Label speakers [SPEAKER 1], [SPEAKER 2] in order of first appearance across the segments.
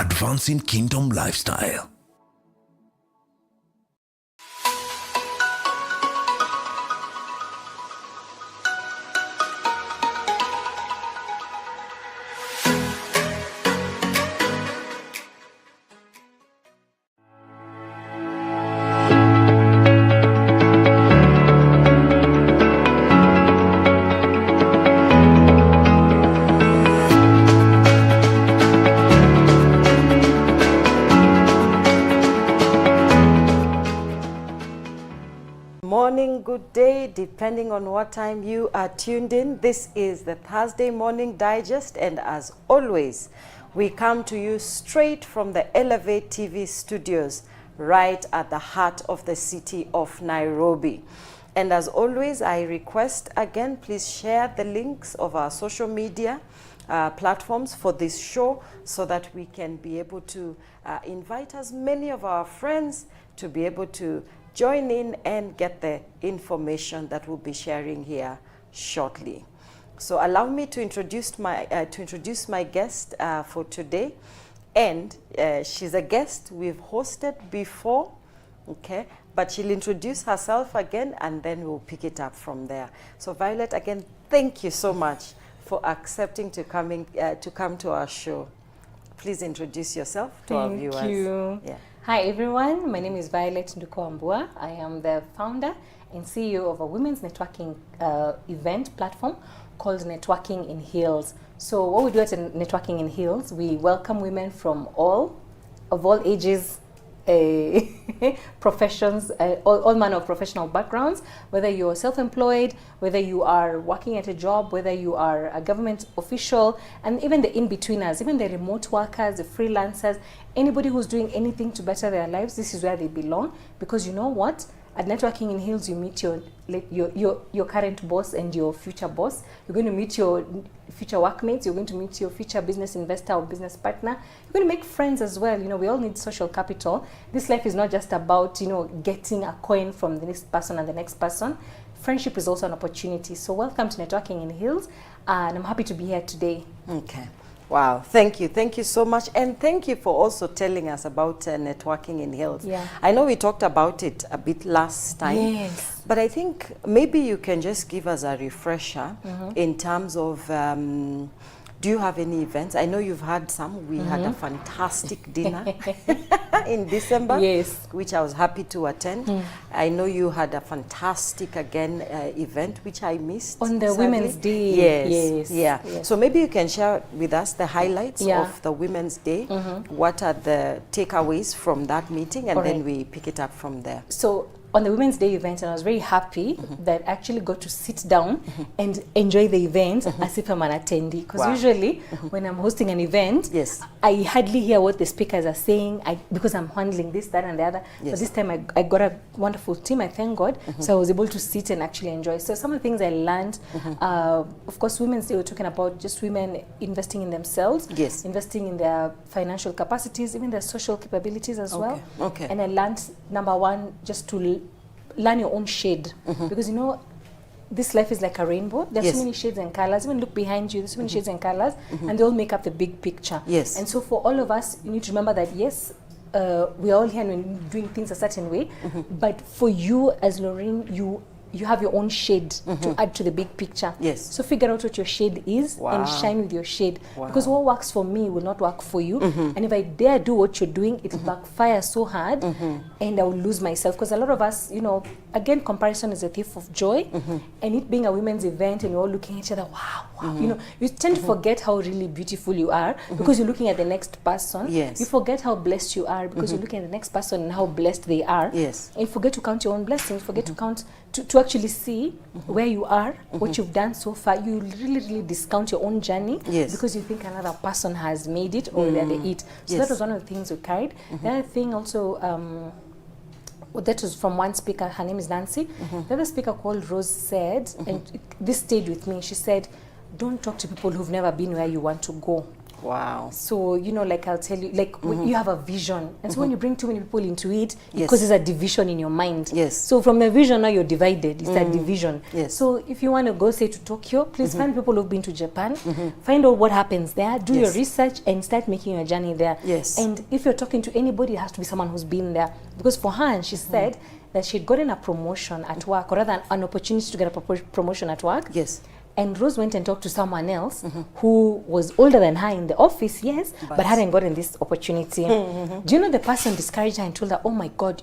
[SPEAKER 1] advancing kingdom lifestyle.
[SPEAKER 2] Good day, depending on what time you are tuned in. This is the Thursday Morning Digest, and as always, we come to you straight from the Elevate TV studios, right at the heart of the city of Nairobi. And as always, I request again, please share the links of our social media platforms for this show so that we can be able to invite as many of our friends to be able to join in and get the information that we'll be sharing here shortly. So allow me to introduce my guest for today, and she's a guest we've hosted before, okay? But she'll introduce herself again, and then we'll pick it up from there. So Violet, again, thank you so much for accepting to come to our show. Please introduce yourself to our viewers.
[SPEAKER 3] Thank you.
[SPEAKER 2] Yeah.
[SPEAKER 3] Hi everyone, my name is Violette Wambua. I am the founder and CEO of a women's networking event platform called Networking in Heels. So what we do at Networking in Heels, we welcome women from all ages, professions, all manner of professional backgrounds, whether you're self-employed, whether you are working at a job, whether you are a government official, and even the in-betweeners, even the remote workers, the freelancers, anybody who's doing anything to better their lives, this is where they belong. Because you know what? At Networking in Heels, you meet your current boss and your future boss. You're going to meet your future workmates. You're going to meet your future business investor or business partner. You're going to make friends as well. You know, we all need social capital. This life is not just about, you know, getting a coin from the next person and the next person. Friendship is also an opportunity. So welcome to Networking in Heels, and I'm happy to be here today.
[SPEAKER 2] Okay. Wow, thank you so much, and thank you for also telling us about Networking in Heels.
[SPEAKER 3] Yeah.
[SPEAKER 2] I know we talked about it a bit last time,
[SPEAKER 3] yes,
[SPEAKER 2] but I think maybe you can just give us a refresher in terms of, do you have any events? I know you've had some. We had a fantastic dinner in December,
[SPEAKER 3] yes,
[SPEAKER 2] which I was happy to attend. I know you had a fantastic event which I missed
[SPEAKER 3] on the
[SPEAKER 2] sadly.
[SPEAKER 3] Women's Day.
[SPEAKER 2] Yes, yes. So maybe you can share with us the highlights of the Women's Day. What are the takeaways from that meeting, and then we pick it up from there.
[SPEAKER 3] So on the Women's Day event, and I was very happy that I actually got to sit down and enjoy the event as if I'm an attendee. Because usually when I'm hosting an event, I hardly hear what the speakers are saying because I'm handling this, that, and the other. But this time I got a wonderful team, I thank God. So I was able to sit and actually enjoy. So some of the things I learned, of course, Women's Day, we're talking about just women investing in themselves, investing in their financial capacities, even their social capabilities as well. Okay. And I learned, number one, just to learn your own shade, because you know this life is like a rainbow. There's so many shades and colors. Even look behind you, there's so many shades and colors, and they all make up the big picture. And so for all of us, you need to remember that yes, we're all here and doing things a certain way, but for you as Laureen, you have your own shade to add to the big picture. So figure out what your shade is and shine with your shade. Because what works for me will not work for you. And if I dare do what you're doing, it'll backfire so hard and I will lose myself. Because a lot of us, you know, again, comparison is a thief of joy. And it being a women's event and you're all looking at each other, wow, you know, you tend to forget how really beautiful you are because you're looking at the next person. You forget how blessed you are because you're looking at the next person and how blessed they are. And you forget to count your own blessings, forget to count, to actually see where you are, what you've done so far. You really discount your own journey because you think another person has made it or they're the it. So that was one of the things we carried. The other thing also, that was from one speaker, her name is Nancy. The other speaker called Rose said, and this stayed with me, she said, don't talk to people who've never been where you want to go.
[SPEAKER 2] Wow.
[SPEAKER 3] So, you know, like I'll tell you, like you have a vision. And so when you bring too many people into it, it causes a division in your mind.
[SPEAKER 2] Yes.
[SPEAKER 3] So from the vision, now you're divided. It's a division.
[SPEAKER 2] Yes.
[SPEAKER 3] So if you want to go, say, to Tokyo, please find people who've been to Japan. Find out what happens there. Do your research and start making your journey there.
[SPEAKER 2] Yes.
[SPEAKER 3] And if you're talking to anybody, it has to be someone who's been there. Because for her, and she said that she'd gotten a promotion at work, or rather an opportunity to get a promotion at work.
[SPEAKER 2] Yes.
[SPEAKER 3] And Rose went and talked to someone else who was older than her in the office, yes, but hadn't gotten this opportunity. Do you know the person discouraged her and told her, oh my God,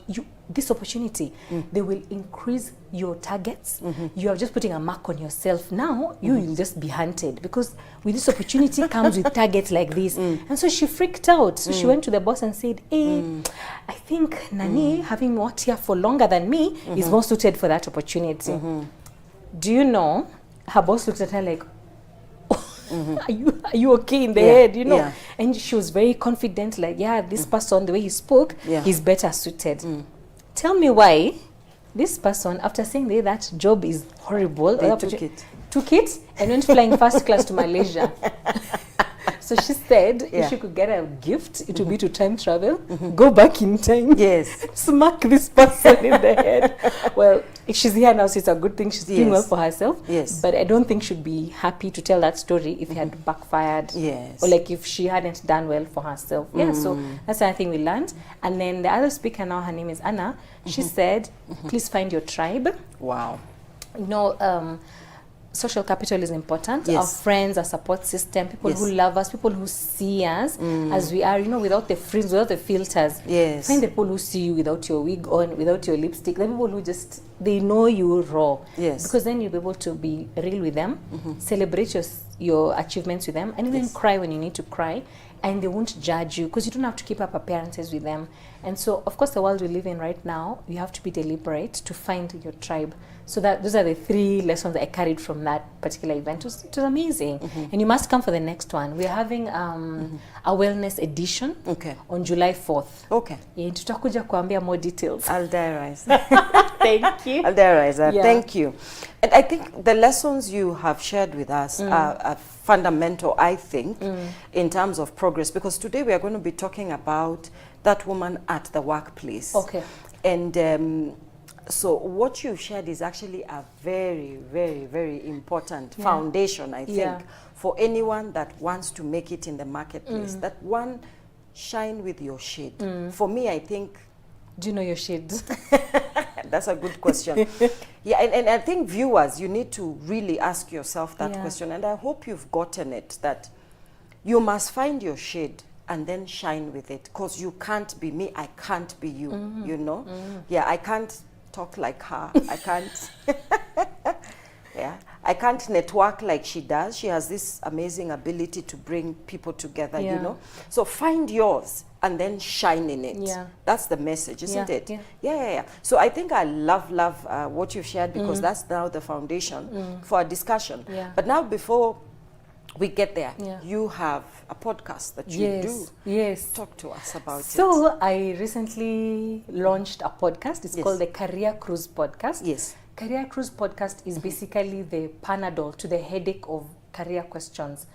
[SPEAKER 3] this opportunity, they will increase your targets. You are just putting a mark on yourself. Now, you will just be hunted because with this opportunity comes with targets like this. And so she freaked out. So she went to the boss and said, hey, I think Nani, having worked here for longer than me, is more suited for that opportunity. Do you know? Her boss looked at her like, are you okay in the head, you know? And she was very confident, like, yeah, this person, the way he spoke, he's better suited. Tell me why this person, after saying that job is horrible,
[SPEAKER 2] they
[SPEAKER 3] took it and went flying first class to Malaysia. So she said if she could get a gift, it would be to time travel, go back in time, smack this person in the head. Well, she's here now, so it's a good thing. She's doing well for herself. But I don't think she'd be happy to tell that story if it had backfired. Or like if she hadn't done well for herself. So that's another thing we learned. And then the other speaker now, her name is Anna. She said, please find your tribe.
[SPEAKER 2] Wow.
[SPEAKER 3] You know, social capital is important. Our friends, our support system, people who love us, people who see us as we are, you know, without the frills, without the filters. Find the people who see you without your wig on, without your lipstick. The people who just, they know you raw. Because then you'll be able to be real with them, celebrate your achievements with them, and even cry when you need to cry. And they won't judge you because you don't have to keep up appearances with them. And so, of course, the world we live in right now, you have to be deliberate to find your tribe. So that those are the 3 lessons I carried from that particular event. It was amazing. And you must come for the next one. We're having a wellness edition on July 4th. Tutakuja kuambia more details.
[SPEAKER 2] I'll diarize.
[SPEAKER 3] Thank you.
[SPEAKER 2] I'll diarize that. Thank you. And I think the lessons you have shared with us are fundamental, I think, in terms of progress. Because today we are going to be talking about that woman at the workplace. And so what you've shared is actually a very, very, very important foundation, I think, for anyone that wants to make it in the marketplace. That one, shine with your shade. For me, I think...
[SPEAKER 3] Do you know your shade?
[SPEAKER 2] That's a good question. And I think viewers, you need to really ask yourself that question. And I hope you've gotten it, that you must find your shade and then shine with it. Because you can't be me, I can't be you, you know? I can't talk like her. I can't... I can't network like she does. She has this amazing ability to bring people together, you know? So find yours and then shine in it. That's the message, isn't it? So I think I love what you've shared, because that's now the foundation for a discussion. But now, before we get there, you have a podcast that you do. Talk to us about it.
[SPEAKER 3] So I recently launched a podcast. It's called the Career Cruise Podcast. Career Cruise Podcast is basically the Panadol to the headache of career questions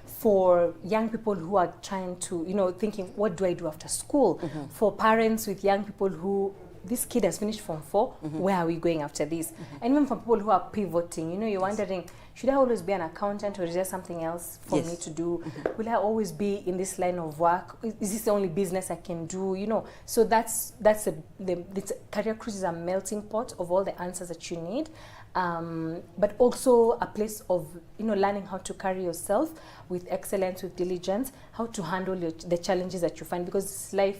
[SPEAKER 3] for young people who are trying to, you know, thinking, what do I do after school? For parents with young people who, this kid has finished Form 4, where are we going after this? And even for people who are pivoting, you know, you're wondering, should I always be an accountant, or is there something else for me to do? Will I always be in this line of work? Is this the only business I can do? You know, so that's Career Cruise is a melting pot of all the answers that you need, but also a place of, you know, learning how to carry yourself with excellence, with diligence, how to handle the challenges that you find, because life,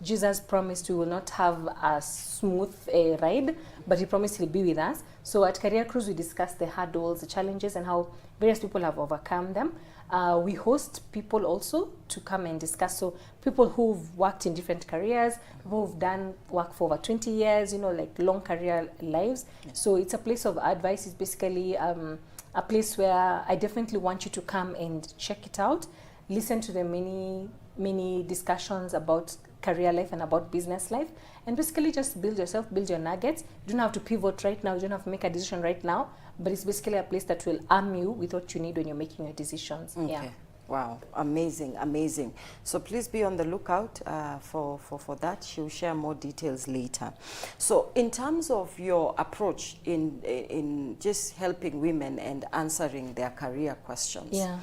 [SPEAKER 3] Jesus promised we will not have a smooth ride, but he promised he'll be with us. So at Career Cruise, we discuss the hurdles, the challenges, and how various people have overcome them. We host people also to come and discuss. So people who've worked in different careers, people who've done work for over 20 years, you know, like long career lives. So it's a place of advice. It's basically a place where I definitely want you to come and check it out. Listen to the many discussions about career life and about business life, and basically just build yourself, build your nuggets. You don't have to pivot right now, you don't have to make a decision right now, but it's basically a place that will arm you with what you need when you're making your decisions.
[SPEAKER 2] Wow, amazing, amazing. So please be on the lookout for that. She'll share more details later. So in terms of your approach in just helping women and answering their career questions,
[SPEAKER 3] Yeah.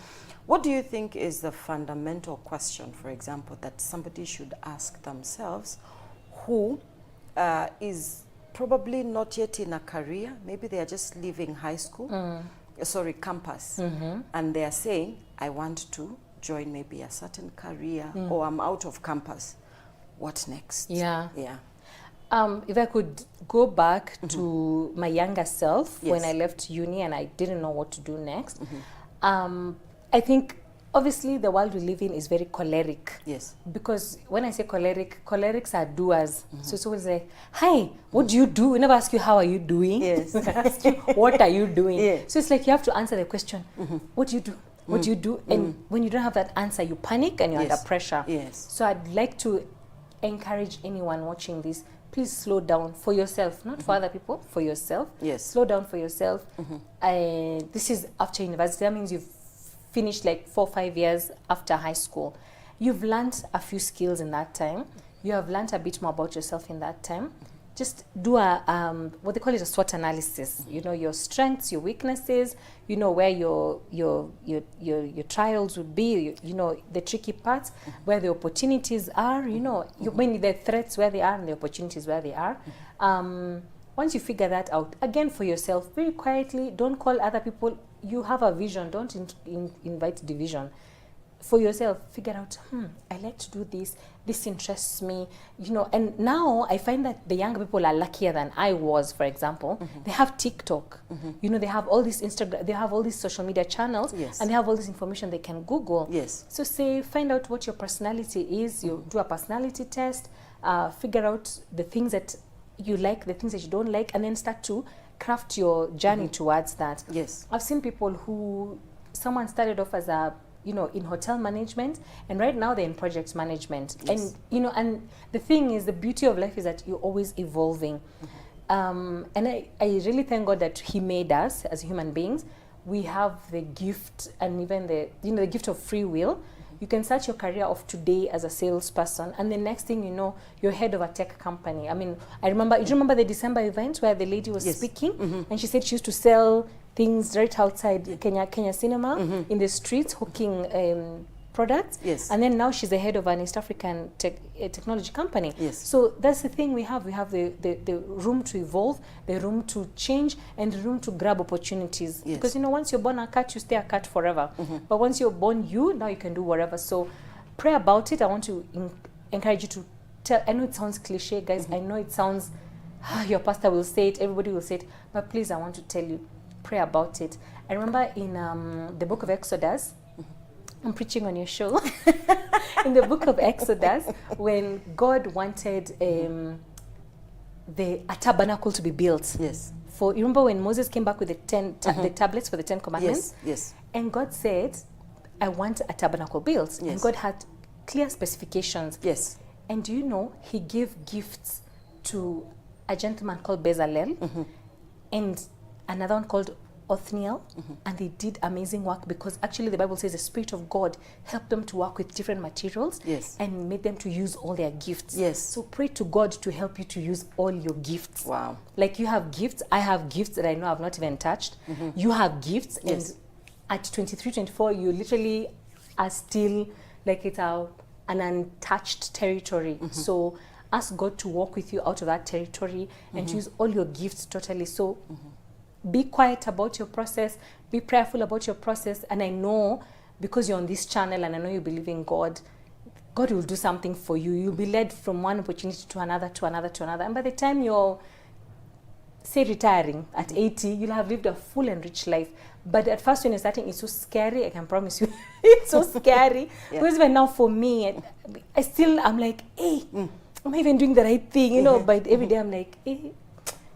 [SPEAKER 2] what do you think is the fundamental question, for example, that somebody should ask themselves who is probably not yet in a career, maybe they are just leaving high school, campus, and they are saying, I want to join maybe a certain career, or I'm out of campus. What next?
[SPEAKER 3] Yeah.
[SPEAKER 2] Yeah.
[SPEAKER 3] If I could go back to my younger self,
[SPEAKER 2] Yes.
[SPEAKER 3] when I left uni and I didn't know what to do next, I think obviously the world we live in is very choleric.
[SPEAKER 2] Yes.
[SPEAKER 3] Because when I say cholerics are doers. So it's always like, hi, what do you do? We never ask you, how are you doing?
[SPEAKER 2] Yes.
[SPEAKER 3] We ask you, what are you doing?
[SPEAKER 2] Yeah.
[SPEAKER 3] So it's like you have to answer the question, what do you do? What do you do? And when you don't have that answer, you panic and you're
[SPEAKER 2] Yes.
[SPEAKER 3] under pressure.
[SPEAKER 2] Yes.
[SPEAKER 3] So I'd like to encourage anyone watching this, please slow down for yourself, not for other people, for yourself.
[SPEAKER 2] Yes.
[SPEAKER 3] Slow down for yourself. This is after university. That means you've finished like 4 or 5 years after high school. You've learned a few skills in that time. You have learned a bit more about yourself in that time. Just do a what they call it, a SWOT analysis. You know your strengths, your weaknesses. You know where your trials would be. You know the tricky parts, where the opportunities are. You know when the threats where they are and the opportunities where they are. Once you figure that out, again for yourself, very quietly, don't call other people. You have a vision. Don't invite division. For yourself, figure out, I like to do this. This interests me, you know. And now I find that the young people are luckier than I was, for example. They have TikTok, you know, they have all these Instagram, they have all these social media channels,
[SPEAKER 2] Yes.
[SPEAKER 3] and they have all this information they can Google.
[SPEAKER 2] Yes.
[SPEAKER 3] So find out what your personality is. You do a personality test, figure out the things that you like, the things that you don't like, and then start to craft your journey towards that.
[SPEAKER 2] Yes.
[SPEAKER 3] I've seen people someone started off as in hotel management, and right now they're in project management.
[SPEAKER 2] Yes.
[SPEAKER 3] And and the thing is, the beauty of life is that you're always evolving. And I really thank God that He made us as human beings. We have the gift, and even the gift of free will. You can start your career off today as a salesperson, and the next thing you know, you're head of a tech company. I mean, do you remember the December event where the lady was
[SPEAKER 2] Yes.
[SPEAKER 3] speaking, and she said she used to sell things right outside Kenya Cinema in the streets, hawking products.
[SPEAKER 2] Yes.
[SPEAKER 3] And then now she's the head of an East African technology company.
[SPEAKER 2] Yes.
[SPEAKER 3] So that's the thing we have. We have the room to evolve, the room to change, and the room to grab opportunities.
[SPEAKER 2] Yes.
[SPEAKER 3] Because once you're born a cat, you stay a cat forever. But once you're born now you can do whatever. So pray about it. I want to encourage you to tell. I know it sounds cliche, guys. I know it sounds, your pastor will say it, everybody will say it. But please, I want to tell you, pray about it. I remember in the book of Exodus, I'm preaching on your show. In the book of Exodus, when God wanted a tabernacle to be built.
[SPEAKER 2] Yes.
[SPEAKER 3] You remember when Moses came back with the tablets for the 10 Commandments?
[SPEAKER 2] Yes. Yes.
[SPEAKER 3] And God said, I want a tabernacle built.
[SPEAKER 2] Yes.
[SPEAKER 3] And God had clear specifications.
[SPEAKER 2] Yes.
[SPEAKER 3] And do you know, He gave gifts to a gentleman called Bezalel and another one called Othniel, and they did amazing work, because actually the Bible says the Spirit of God helped them to work with different materials.
[SPEAKER 2] Yes.
[SPEAKER 3] And made them to use all their gifts.
[SPEAKER 2] Yes.
[SPEAKER 3] So pray to God to help you to use all your gifts.
[SPEAKER 2] Wow.
[SPEAKER 3] Like you have gifts, I have gifts that I know I've not even touched. You have gifts,
[SPEAKER 2] Yes.
[SPEAKER 3] and at 23, 24, you literally are still like it's an untouched territory. So ask God to walk with you out of that territory and to use all your gifts totally. So be quiet about your process, be prayerful about your process, and I know, because you're on this channel and I know you believe in God, God will do something for you. You'll be led from one opportunity to another, to another, to another. And by the time you're, say, retiring at 80, you'll have lived a full and rich life. But at first when you're starting, it's so scary, I can promise you. It's so scary.
[SPEAKER 2] Yeah.
[SPEAKER 3] Because even now for me, I'm like, hey, am I even doing the right thing? You know, but every day I'm like, hey,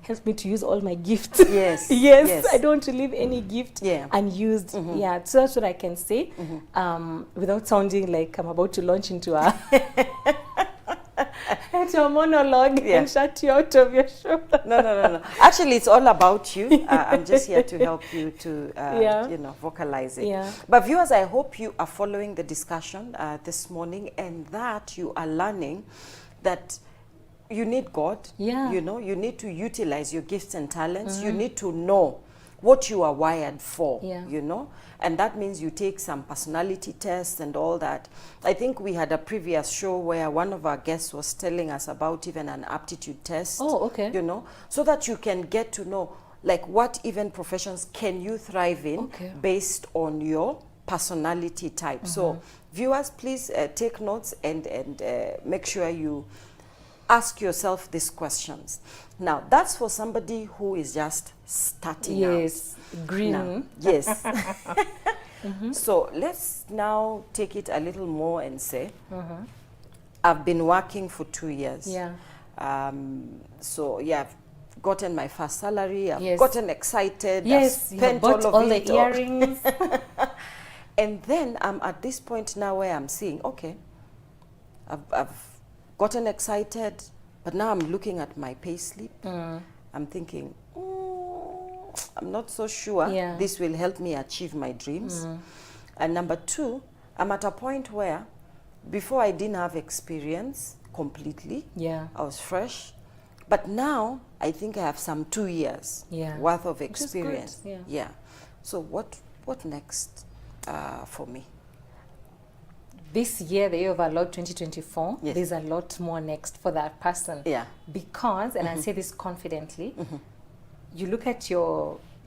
[SPEAKER 3] help me to use all my gifts.
[SPEAKER 2] Yes.
[SPEAKER 3] Yes. I don't want to leave any gift unused. Yeah, so that's what I can say, without sounding like I'm about to launch into a At your monologue and shut you out of your show.
[SPEAKER 2] No. Actually, it's all about you. I'm just here to help you to, vocalize it.
[SPEAKER 3] Yeah.
[SPEAKER 2] But viewers, I hope you are following the discussion this morning, and that you are learning that you need God.
[SPEAKER 3] Yeah.
[SPEAKER 2] You know, you need to utilize your gifts and talents. You need to know what you are wired for, you know, and that means you take some personality tests and all that. I think we had a previous show where one of our guests was telling us about even an aptitude test.
[SPEAKER 3] Oh, okay.
[SPEAKER 2] You know, so that you can get to know, like, what even professions can you thrive in based on your personality type. So viewers, please take notes and make sure you ask yourself these questions. Now, that's for somebody who is just starting out.
[SPEAKER 3] Yes, green.
[SPEAKER 2] Now, yes. So let's now take it a little more and say, I've been working for 2 years.
[SPEAKER 3] Yeah.
[SPEAKER 2] So yeah, I've gotten my first salary. I've gotten excited.
[SPEAKER 3] Yes,
[SPEAKER 2] I've spent
[SPEAKER 3] you bought all the
[SPEAKER 2] it,
[SPEAKER 3] earrings.
[SPEAKER 2] And then I'm at this point now where I'm seeing, okay, I've gotten excited, but now I'm looking at my pay slip. I'm thinking, I'm not so sure this will help me achieve my dreams. And number two, I'm at a point where before I didn't have experience completely.
[SPEAKER 3] Yeah.
[SPEAKER 2] I was fresh. But now I think I have some 2 years worth of experience. Yeah. So what next for me?
[SPEAKER 3] This year, the year of our Lord 2024, there's a lot more next for that person.
[SPEAKER 2] Yeah.
[SPEAKER 3] Because, and I say this confidently, you look at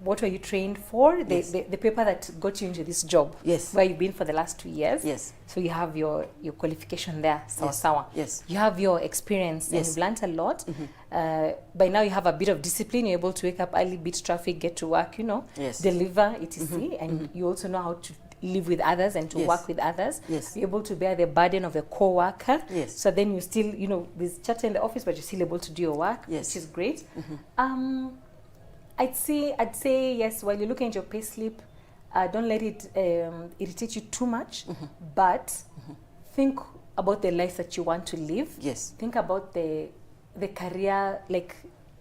[SPEAKER 3] what were you trained for? The paper that got you into this job.
[SPEAKER 2] Yes.
[SPEAKER 3] Where you've been for the last 2 years.
[SPEAKER 2] Yes.
[SPEAKER 3] So you have your qualification there, sawa.
[SPEAKER 2] Yes.
[SPEAKER 3] You have your experience and you've learned a lot. By now you have a bit of discipline. You're able to wake up early, beat traffic, get to work, you know, deliver, etc. And you also know how to live with others and to work with others.
[SPEAKER 2] Yes.
[SPEAKER 3] You're able to bear the burden of a co-worker.
[SPEAKER 2] Yes.
[SPEAKER 3] So then you still, you know, there's chatter in the office, but you're still able to do your work, which is great. I'd say yes, while you're looking at your pay slip, don't let it irritate you too much, but think about the life that you want to live.
[SPEAKER 2] Yes.
[SPEAKER 3] Think about the career, like,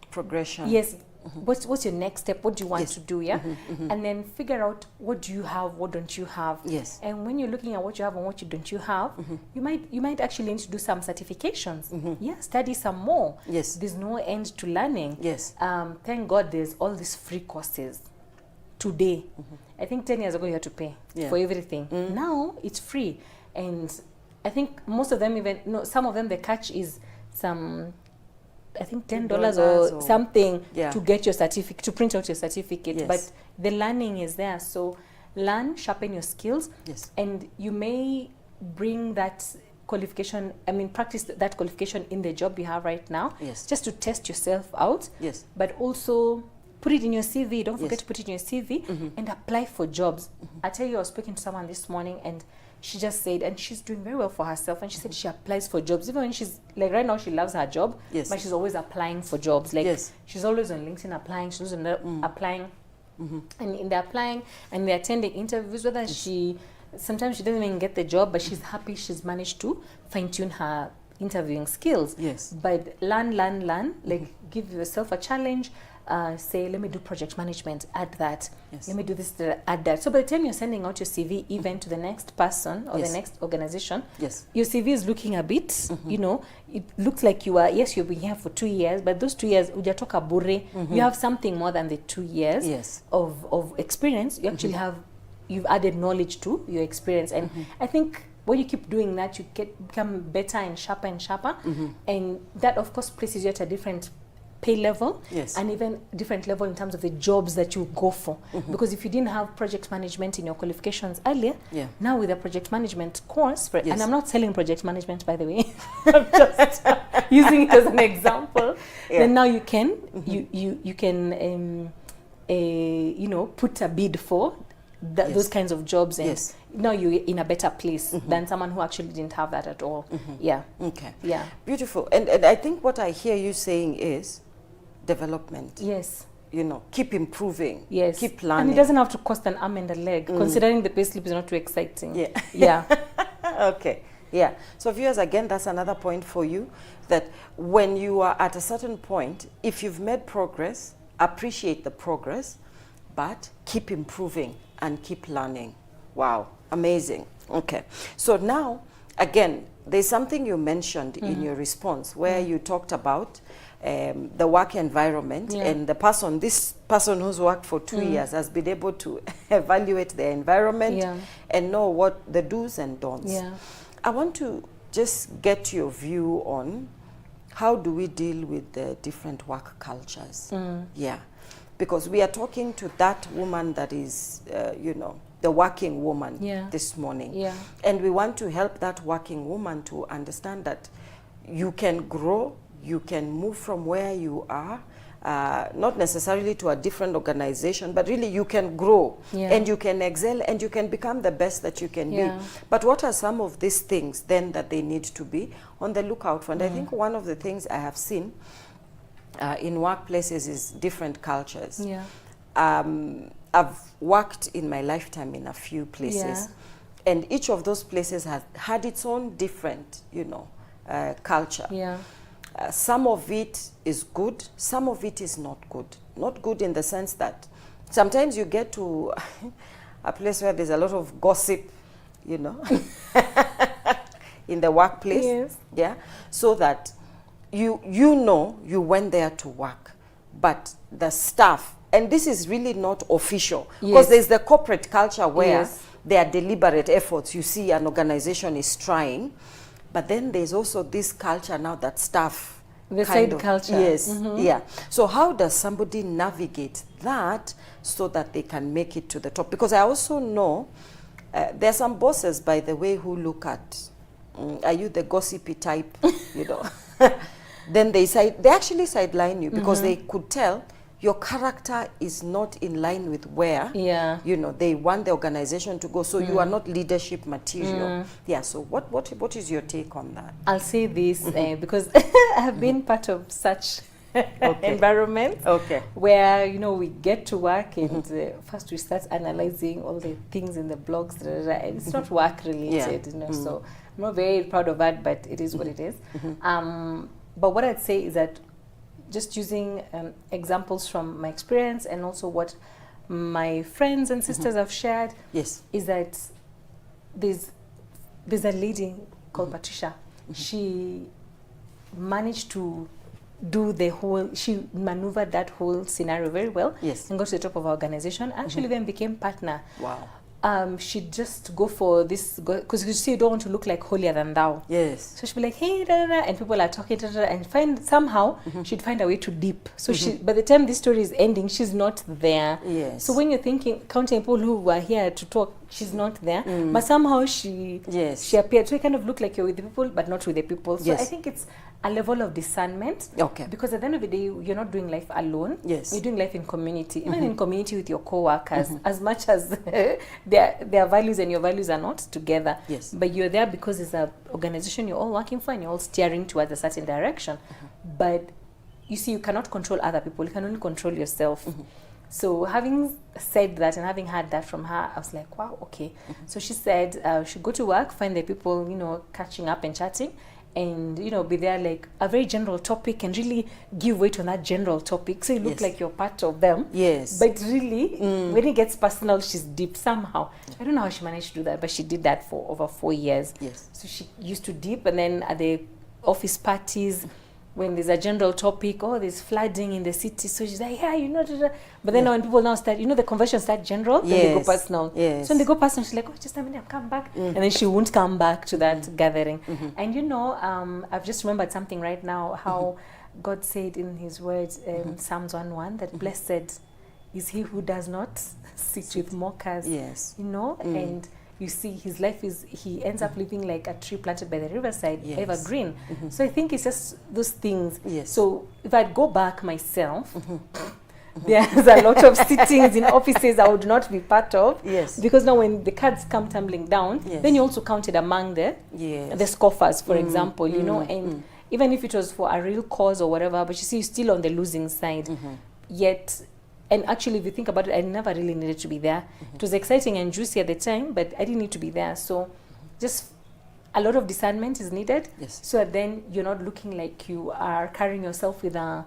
[SPEAKER 2] progression.
[SPEAKER 3] Yes. What's your next step? What do you want to do? Yeah. And then figure out what do you have, what don't you have.
[SPEAKER 2] Yes.
[SPEAKER 3] And when you're looking at what you have and what you don't you have, you might actually need to do some certifications. Yeah, study some more.
[SPEAKER 2] Yes.
[SPEAKER 3] There's no end to learning.
[SPEAKER 2] Yes.
[SPEAKER 3] Thank God there's all these free courses today. I think 10 years ago you had to pay for everything. Now it's free. And I think most of them, some of them, the catch is some, I think $10 or something to get your certificate, to print out your certificate.
[SPEAKER 2] Yes.
[SPEAKER 3] But the learning is there. So learn, sharpen your skills.
[SPEAKER 2] Yes.
[SPEAKER 3] And you may bring that qualification, practice that qualification in the job you have right now.
[SPEAKER 2] Yes.
[SPEAKER 3] Just to test yourself out.
[SPEAKER 2] Yes.
[SPEAKER 3] But also put it in your CV. Don't forget to put it in your CV and apply for jobs. I tell you, I was speaking to someone this morning and she just said, and she's doing very well for herself, and she said she applies for jobs even when she's like, right now she loves her job, but she's always applying for jobs. Like she's always on LinkedIn applying, she's always applying, and in the applying and they're attending interviews, whether sometimes she doesn't even get the job, but she's happy she's managed to fine-tune her interviewing skills.
[SPEAKER 2] Yes.
[SPEAKER 3] But learn, like give yourself a challenge. Say, let me do project management, add that.
[SPEAKER 2] Yes.
[SPEAKER 3] Let me do this, add that. So by the time you're sending out your CV even to the next person or the next organization, your CV is looking a bit, you know, it looks like you've been here for 2 years, but those 2 years, ujatoka bure, you have something more than the 2 years of experience. You actually you've added knowledge to your experience. And I think when you keep doing that, you become better and sharper. And that, of course, places you at a different pay level and even different level in terms of the jobs that you go for. Because if you didn't have project management in your qualifications earlier, now with a project management course, and I'm not selling project management, by the way, I'm just using it as an example, then now you can you can put a bid for those kinds of jobs, and now you're in a better place than someone who actually didn't have that at all.
[SPEAKER 2] Okay.
[SPEAKER 3] Yeah.
[SPEAKER 2] Beautiful. And I think what I hear you saying is development.
[SPEAKER 3] Yes.
[SPEAKER 2] You know, keep improving.
[SPEAKER 3] Yes.
[SPEAKER 2] Keep learning.
[SPEAKER 3] And it doesn't have to cost an arm and a leg, considering the pay slip is not too exciting.
[SPEAKER 2] Yeah.
[SPEAKER 3] Yeah.
[SPEAKER 2] Okay. Yeah. So viewers, again, that's another point for you, that when you are at a certain point, if you've made progress, appreciate the progress, but keep improving and keep learning. Wow, amazing. Okay. So now, again, there's something you mentioned in your response where you talked about the work environment, and this person who's worked for 2 years has been able to evaluate the environment and know what the do's and don'ts.
[SPEAKER 3] Yeah.
[SPEAKER 2] I want to just get your view on how do we deal with the different work cultures. Yeah, because we are talking to that woman that is, you know, the working woman this morning. Yeah. And we want to help that working woman to understand that you can grow, you can move from where you are, not necessarily to a different organization, but really you can grow and you can excel and you can become the best that you can be. But what are some of these things then that they need to be on the lookout for? And I think one of the things I have seen in workplaces is different cultures. Yeah. I've worked in my lifetime in a few places, and each of those places has had its own different, you know, culture. Yeah. Some of it is good, some of it is not good. Not good in the sense that sometimes you get to a place where there's a lot of gossip, you know, in the workplace. Yes. Yeah. So that you know you went there to work, but the staff, and this is really not official, because there's the corporate culture where there are deliberate efforts. You see an organization is trying, but then there's also this culture now that staff,
[SPEAKER 3] the side culture.
[SPEAKER 2] Yes, yeah. So how does somebody navigate that so that they can make it to the top? Because I also know there are some bosses, by the way, who look at, are you the gossipy type, you know? Then they actually sideline you because they could tell your character is not in line with where you know they want the organization to go, so you are not leadership material. Yeah. So what is your take on that?
[SPEAKER 3] I'll say this because I have been part of such environments where, you know, we get to work and first we start analyzing all the things in the blogs, and it's not work related, you know. So I'm not very proud of that, but it is what it is. But what I'd say is that, just using examples from my experience and also what my friends and sisters have shared, is that there's a lady called Patricia. She managed to do she maneuvered that whole scenario very well and got to the top of our organization. Actually then became partner. Wow. She'd just go for this, because you see, you don't want to look like holier than thou. Yes. So she'd be like, hey, da, da, da, and people are talking, da, da, da, and somehow she'd find a way to dip. So she, by the time this story is ending, she's not there. Yes. So when you're counting people who were here to talk, she's not there. But somehow she appeared. So you kind of look like you're with the people, but not with the people. So I think it's a level of discernment. Okay. Because at the end of the day, you're not doing life alone. Yes. You're doing life in community, even in community with your co-workers, as much as their values and your values are not together. Yes. But you're there because it's an organization you're all working for and you're all steering towards a certain direction. But you see, you cannot control other people. You can only control yourself. So having said that and having heard that from her, I was like, wow, okay. So she said she should go to work, find the people, you know, catching up and chatting, and, you know, be there like a very general topic and really give weight on that general topic. So you look like you're part of them. Yes. But really, when it gets personal, she's deep somehow. I don't know how she managed to do that, but she did that for over 4 years. Yes. So she used to dip, and then at the office parties, when there's a general topic, there's flooding in the city, so she's like, yeah, you know, but then when people now start, you know, the conversations start general, then they go personal. Yes. So when they go personal, she's like, oh, just a minute, I'll come back. And then she won't come back to that gathering. And you know, I've just remembered something right now, how God said in his words, Psalms 1:1, that blessed is he who does not sit with mockers. Yes. You know, and you see his life he ends up living like a tree planted by the riverside, evergreen. So I think it's just those things. Yes. So if I'd go back myself, there's a lot of sittings in offices I would not be part of. Yes. Because now when the cards come tumbling down, then you also counted among the scoffers, for example, you know, and even if it was for a real cause or whatever, but you see, you're still on the losing side. Yet, and actually, if you think about it, I never really needed to be there. It was exciting and juicy at the time, but I didn't need to be there. So just a lot of discernment is needed.
[SPEAKER 2] Yes.
[SPEAKER 3] So then you're not looking like you are carrying yourself with an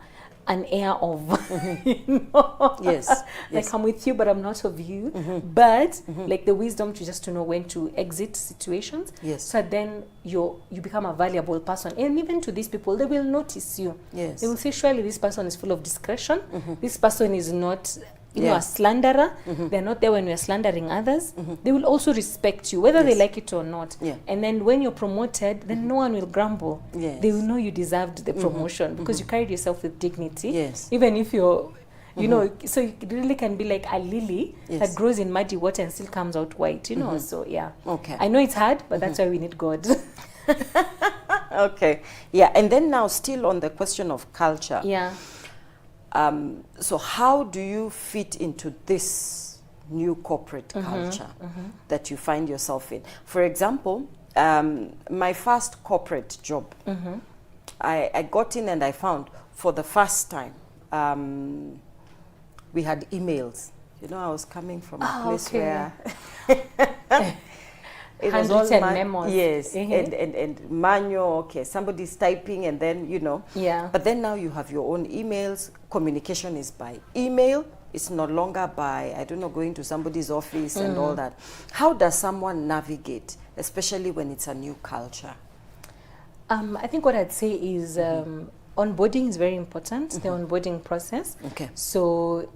[SPEAKER 3] air of, you know,
[SPEAKER 2] Yes.
[SPEAKER 3] like
[SPEAKER 2] Yes.
[SPEAKER 3] I'm with you, but I'm not of you. But like the wisdom to just to know when to exit situations.
[SPEAKER 2] Yes.
[SPEAKER 3] So then you become a valuable person. And even to these people, they will notice you.
[SPEAKER 2] Yes.
[SPEAKER 3] They will say, surely this person is full of discretion. This person is not, you know,
[SPEAKER 2] Yeah.
[SPEAKER 3] a slanderer. They're not there when we're slandering others. They will also respect you, whether they
[SPEAKER 2] Yes.
[SPEAKER 3] like it or not.
[SPEAKER 2] Yeah.
[SPEAKER 3] And then when you're promoted, then no one will grumble.
[SPEAKER 2] Yes.
[SPEAKER 3] They will know you deserved the promotion because you carried yourself with dignity.
[SPEAKER 2] Yes.
[SPEAKER 3] Even if you're, you know, so you really can be like a lily
[SPEAKER 2] Yes.
[SPEAKER 3] that grows in muddy water and still comes out white, you know. So yeah.
[SPEAKER 2] Okay.
[SPEAKER 3] I know it's hard, but that's why we need God.
[SPEAKER 2] Okay. Yeah. And then now still on the question of culture.
[SPEAKER 3] Yeah.
[SPEAKER 2] So how do you fit into this new corporate culture that you find yourself in? For example, my first corporate job, I got in and I found for the first time we had emails. You know, I was coming from a place where it was all
[SPEAKER 3] Handwritten memos.
[SPEAKER 2] Yes, and manual. Okay, somebody's typing, and then you know.
[SPEAKER 3] Yeah.
[SPEAKER 2] But then now you have your own emails. Communication is by email. It's no longer by, I don't know, going to somebody's office and all that. How does someone navigate, especially when it's a new culture?
[SPEAKER 3] I think what I'd say is onboarding is very important. The onboarding process.
[SPEAKER 2] Okay.
[SPEAKER 3] So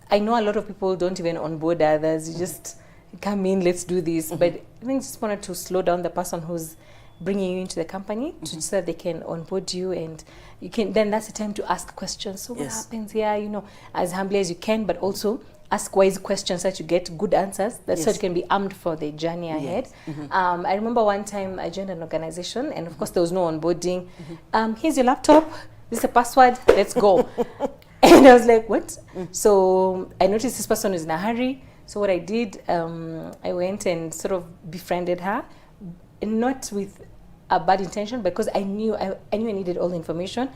[SPEAKER 3] I know a lot of people don't even onboard others. You just come in, let's do this. But I think just wanted to slow down the person who's bringing you into the company so that they can onboard you, and you can, then that's the time to ask questions. So what
[SPEAKER 2] Yes.
[SPEAKER 3] happens here, you know, as humbly as you can, but also ask wise questions so that you get good answers, that so
[SPEAKER 2] Yes.
[SPEAKER 3] you can be armed for the journey ahead. I remember one time I joined an organization, and of course there was no onboarding. Here's your laptop, this is a password, let's go. And I was like, what? So I noticed this person was in a hurry. So what I did, I went and sort of befriended her, not with a bad intention, because I knew I needed all the information.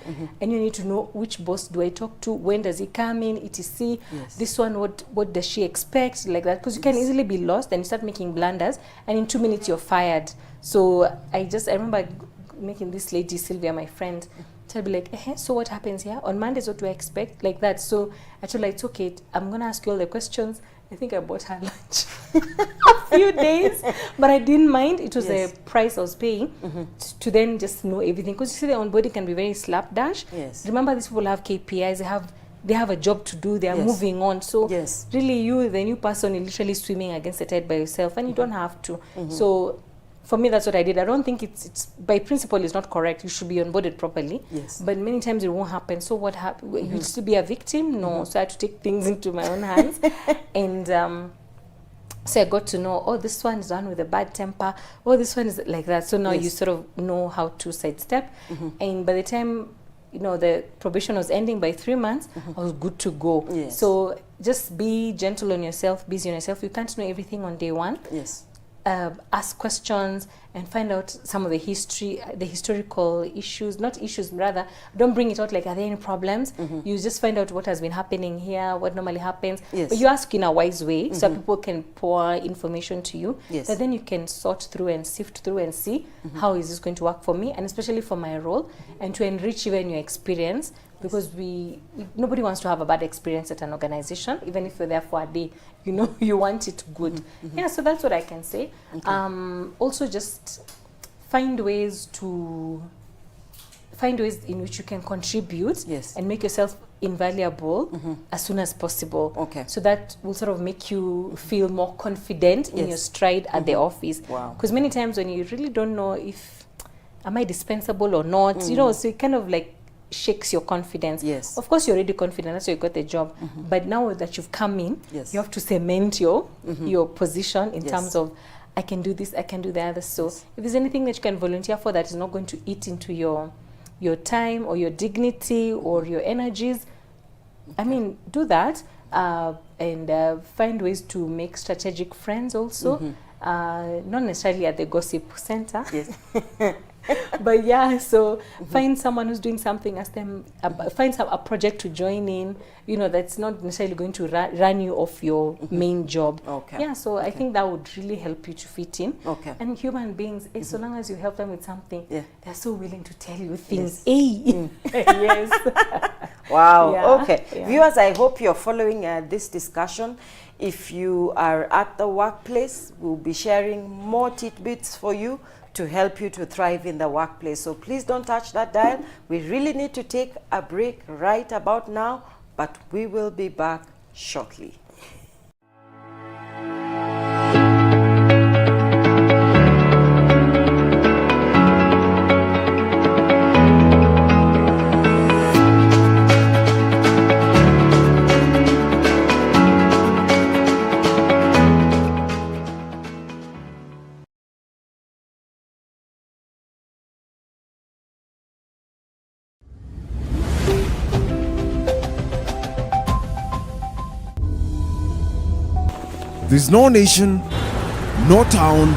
[SPEAKER 3] I knew I need to know which boss do I talk to, when does he come in, etc.
[SPEAKER 2] Yes.
[SPEAKER 3] This one, what does she expect, like that, because you can easily be lost and you start making blunders, and in 2 minutes you're fired. So I remember making this lady Sylvia, my friend, she'll be like, so what happens here on Mondays? What do I expect, like that? So I told her, it's okay, I'm gonna ask you all the questions. I think I bought her lunch a few days, but I didn't mind. It was
[SPEAKER 2] Yes.
[SPEAKER 3] the price I was paying to then just know everything. Because you see, the onboarding can be very slapdash.
[SPEAKER 2] Yes.
[SPEAKER 3] Remember, these people have KPIs. They have a job to do. They are
[SPEAKER 2] Yes.
[SPEAKER 3] moving on. So
[SPEAKER 2] Yes.
[SPEAKER 3] really, you, the new person, you're literally swimming against the tide by yourself, and you don't have to. So for me, that's what I did. I don't think it's by principle, it's not correct. You should be onboarded properly.
[SPEAKER 2] Yes.
[SPEAKER 3] But many times it won't happen. So what happened? You'll still be a victim? No. So I had to take things into my own hands. And so I got to know, oh, this one is done with a bad temper. Oh, this one is like that. So now
[SPEAKER 2] Yes.
[SPEAKER 3] you sort of know how to sidestep. And by the time, you know, the probation was ending, by 3 months, I was good to go.
[SPEAKER 2] Yes.
[SPEAKER 3] So just be gentle on yourself, busy on yourself. You can't know everything on day one.
[SPEAKER 2] Yes.
[SPEAKER 3] Ask questions and find out some of the historical issues, not issues, rather, don't bring it out like, are there any problems? You just find out what has been happening here, what normally happens.
[SPEAKER 2] Yes.
[SPEAKER 3] But you ask in a wise way, so people can pour information to you.
[SPEAKER 2] Yes.
[SPEAKER 3] That then you can sort through and sift through and see how is this going to work for me, and especially for my role, and to enrich even your experience. Because nobody wants to have a bad experience at an organization, even if you're there for a day. You know, you want it good. Yeah, so that's what I can say. Okay. Also, just find ways in which you can contribute.
[SPEAKER 2] Yes.
[SPEAKER 3] And make yourself invaluable as soon as possible.
[SPEAKER 2] Okay.
[SPEAKER 3] So that will sort of make you feel more confident in
[SPEAKER 2] Yes.
[SPEAKER 3] your stride at the office.
[SPEAKER 2] Wow.
[SPEAKER 3] Because many times when you really don't know if, am I dispensable or not, you know, so it kind of like shakes your confidence.
[SPEAKER 2] Yes.
[SPEAKER 3] Of course, you're already confident, that's why you got the job. But now that you've come in,
[SPEAKER 2] Yes.
[SPEAKER 3] you have to cement your position in
[SPEAKER 2] Yes.
[SPEAKER 3] terms of, I can do this, I can do the other. So if there's anything that you can volunteer for that is not going to eat into your time or your dignity or your energies, I mean, do that. And find ways to make strategic friends also. Not necessarily at the gossip center.
[SPEAKER 2] Yes.
[SPEAKER 3] But yeah, so find someone who's doing something, ask them, find a project to join in, you know, that's not necessarily going to run you off your main job.
[SPEAKER 2] Okay.
[SPEAKER 3] Yeah, so I think that would really help you to fit in.
[SPEAKER 2] Okay.
[SPEAKER 3] And human beings, so long as you help them with something, they're so willing to tell you things.
[SPEAKER 2] Yes.
[SPEAKER 3] Yes.
[SPEAKER 2] Wow.
[SPEAKER 3] Yeah.
[SPEAKER 2] Okay.
[SPEAKER 3] Yeah.
[SPEAKER 2] Viewers, I hope you're following this discussion. If you are at the workplace, we'll be sharing more tidbits for you to help you to thrive in the workplace. So please don't touch that dial. We really need to take a break right about now, but we will be back shortly.
[SPEAKER 1] There's no nation, no town,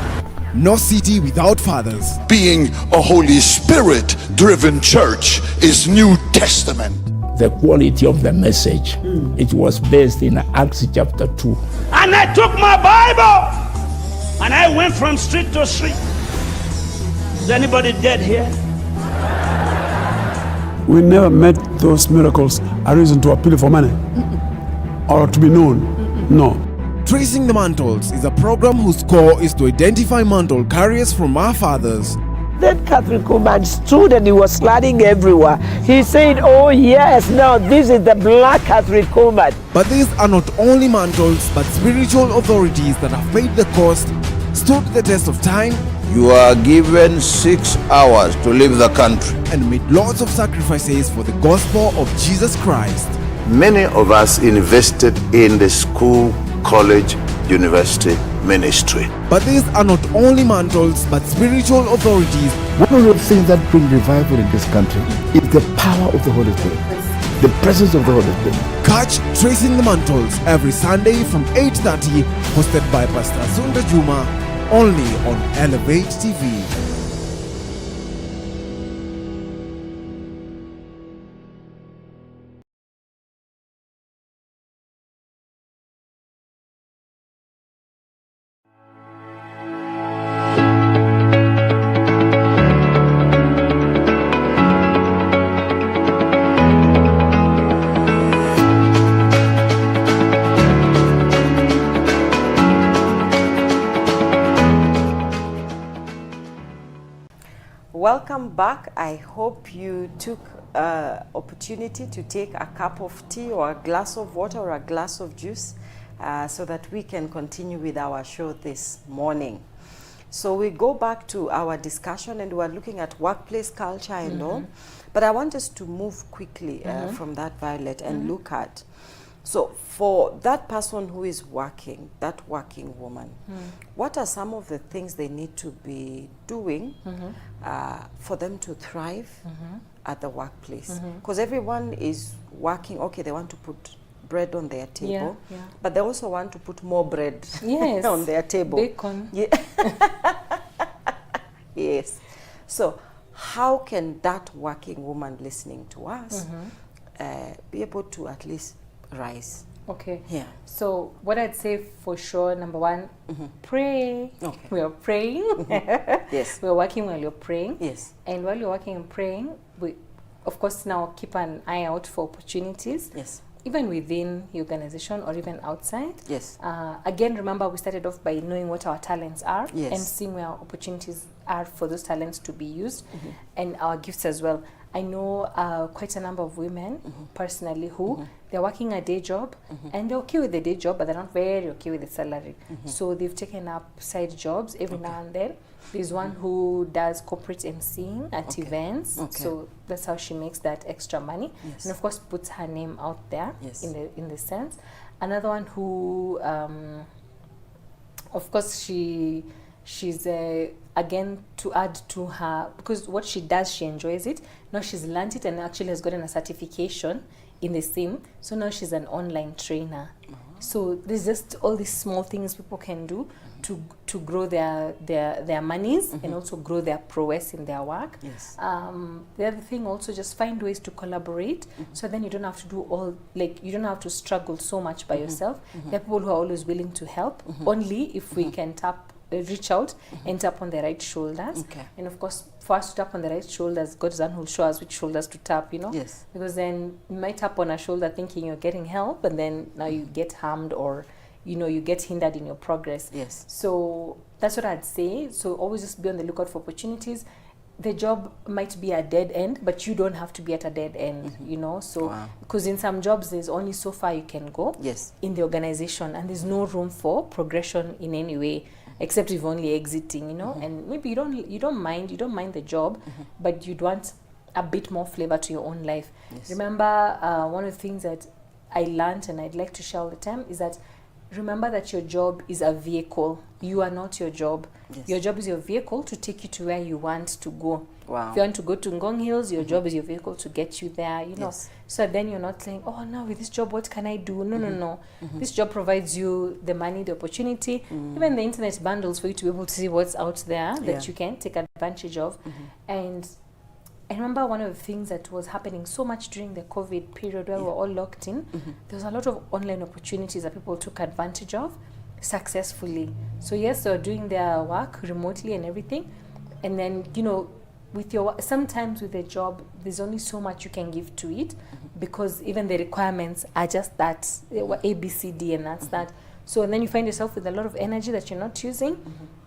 [SPEAKER 1] no city without fathers.
[SPEAKER 4] Being a Holy Spirit-driven church is New Testament.
[SPEAKER 5] The quality of the message, it was based in Acts chapter 2.
[SPEAKER 6] And I took my Bible and I went from street to street. Is anybody dead here?
[SPEAKER 7] We never met those miracles a reason to appeal for money or to be known. No.
[SPEAKER 1] Tracing the Mantles is a program whose core is to identify mantle carriers from our fathers.
[SPEAKER 8] That Catholic woman stood and he was sliding everywhere. He said, oh yes, now this is the black Catholic woman.
[SPEAKER 1] But these are not only mantles, but spiritual authorities that have paid the cost, stood the test of time,
[SPEAKER 4] You are given 6 hours to leave the country.
[SPEAKER 1] and made lots of sacrifices for the gospel of Jesus Christ.
[SPEAKER 9] Many of us invested in the school, college, university ministry.
[SPEAKER 1] But these are not only mantles, but spiritual authorities.
[SPEAKER 5] One of the things that bring revival in this country is the power of the Holy Spirit, the presence of the Holy Spirit.
[SPEAKER 1] Catch Tracing the Mantles every Sunday from 8:30, hosted by Pastor Sunda Juma, only on Elevate TV.
[SPEAKER 2] Welcome back. I hope you took opportunity to take a cup of tea or a glass of water or a glass of juice so that we can continue with our show this morning. So we go back to our discussion and we're looking at workplace culture and all. But I want us to move quickly from that, Violet, and look at, so for that person who is working, that working woman, what are some of the things they need to be doing for them to thrive at the workplace? Because everyone is working, okay, they want to put bread on their table, but they also want to put more bread on their table.
[SPEAKER 3] Bacon.
[SPEAKER 2] Yeah. Yes. So how can that working woman listening to us be able to at least rise?
[SPEAKER 3] Okay.
[SPEAKER 2] Yeah.
[SPEAKER 3] So what I'd say for sure, number one, pray.
[SPEAKER 2] Okay.
[SPEAKER 3] We are praying.
[SPEAKER 2] Yes.
[SPEAKER 3] We're working while you're praying.
[SPEAKER 2] Yes.
[SPEAKER 3] And while you're working and praying, we, of course, now keep an eye out for opportunities.
[SPEAKER 2] Yes.
[SPEAKER 3] Even within the organization or even outside.
[SPEAKER 2] Yes.
[SPEAKER 3] Again, remember we started off by knowing what our talents are
[SPEAKER 2] Yes.
[SPEAKER 3] and seeing where our opportunities are for those talents to be used and our gifts as well. I know quite a number of women personally who they're working a day job and they're okay with the day job, but they're not very okay with the salary. So they've taken up side jobs every now and then. There's one who does corporate emceeing at events, so that's how she makes that extra money, and of course puts her name out there in the sense. Another one who, of course, she she's again, to add to her, because what she does, she enjoys it. Now she's learned it and actually has gotten a certification in the same. So now she's an online trainer. So there's just all these small things people can do to grow their monies and also grow their prowess in their work.
[SPEAKER 2] Yes.
[SPEAKER 3] The other thing also, just find ways to collaborate, so then you don't have to do all, like, you don't have to struggle so much by yourself. There are people who are always willing to help, only if we can reach out and tap on the right shoulders.
[SPEAKER 2] Okay.
[SPEAKER 3] And of course, for us to tap on the right shoulders, God is the one who will show us which shoulders to tap, you know?
[SPEAKER 2] Yes.
[SPEAKER 3] Because then you might tap on a shoulder thinking you're getting help, and then now you get harmed, or you know, you get hindered in your progress.
[SPEAKER 2] Yes.
[SPEAKER 3] So that's what I'd say. So always just be on the lookout for opportunities. The job might be a dead end, but you don't have to be at a dead end, you know? So, because in some jobs, there's only so far you can go in the organization, and there's no room for progression in any way, except if only exiting, you know? And maybe you don't mind the job, but you'd want a bit more flavor to your own life.
[SPEAKER 2] Yes.
[SPEAKER 3] Remember, one of the things that I learned and I'd like to share all the time is that remember that your job is a vehicle. You are not your job.
[SPEAKER 2] Yes.
[SPEAKER 3] Your job is your vehicle to take you to where you want to go.
[SPEAKER 2] Wow.
[SPEAKER 3] If you want to go to Ngong Hills, your job is your vehicle to get you there, you know.
[SPEAKER 2] Yes.
[SPEAKER 3] So then you're not saying, oh, now with this job, what can I do? No. This job provides you the money, the opportunity, even the internet bundles for you to be able to see what's out there that you can take advantage of. And I remember one of the things that was happening so much during the COVID period where we were all locked in, there was a lot of online opportunities that people took advantage of successfully. So yes, they were doing their work remotely and everything. And then, you know, sometimes with a job, there's only so much you can give to it, because even the requirements are just that, A, B, C, D, and that's that. So and then you find yourself with a lot of energy that you're not using.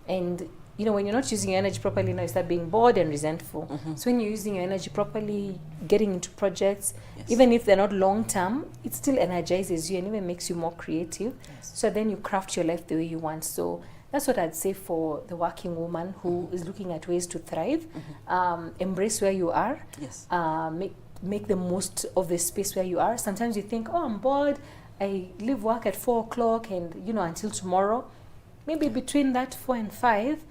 [SPEAKER 3] And you know, when you're not using your energy properly, now you start being bored and resentful. So when you're using your energy properly, getting into projects, even if they're not long-term, it still energizes you and even makes you more creative. So then you craft your life the way you want. So that's what I'd say for the working woman who is looking at ways to thrive. Embrace where you are.
[SPEAKER 2] Yes.
[SPEAKER 3] Make the most of the space where you are. Sometimes you think, oh, I'm bored. I leave work at 4 o'clock and, you know, until tomorrow. Maybe between that 4 and 5,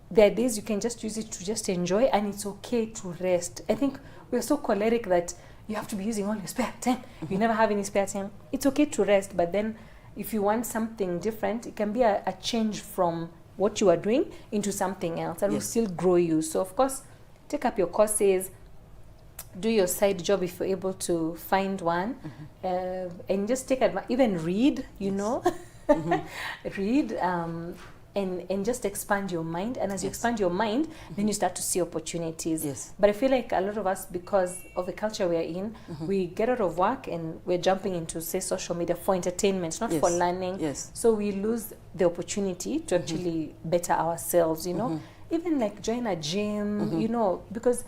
[SPEAKER 3] there are days you can just use it to just enjoy, and it's okay to rest. I think we're so choleric that you have to be using all your spare time. You never have any spare time. It's okay to rest, but then if you want something different, it can be a change from what you are doing into something else that will still grow you. So of course, take up your courses, do your side job if you're able to find one, and just take advantage, even read, you know, read, and just expand your mind. And as you expand your mind, then you start to see opportunities.
[SPEAKER 2] Yes.
[SPEAKER 3] But I feel like a lot of us, because of the culture we're in, we get out of work and we're jumping into, say, social media for entertainment, not for learning.
[SPEAKER 2] Yes.
[SPEAKER 3] So we lose the opportunity to actually better ourselves, you know. Even like join a gym, you know, because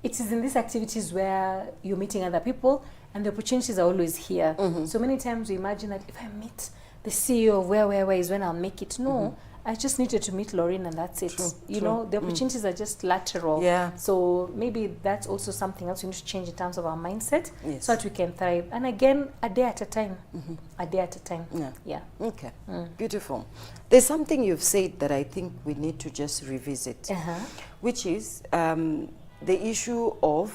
[SPEAKER 3] it is in these activities where you're meeting other people and the opportunities are always here. So many times we imagine that if I meet the CEO of where is when I'll make it. No, I just needed to meet Laureen and that's it. You know, the opportunities are just lateral.
[SPEAKER 2] Yeah.
[SPEAKER 3] So maybe that's also something else we need to change in terms of our mindset so that we can thrive. And again, a day at a time. A day at a time. Yeah.
[SPEAKER 2] Okay. Beautiful. There's something you've said that I think we need to just revisit, which is the issue of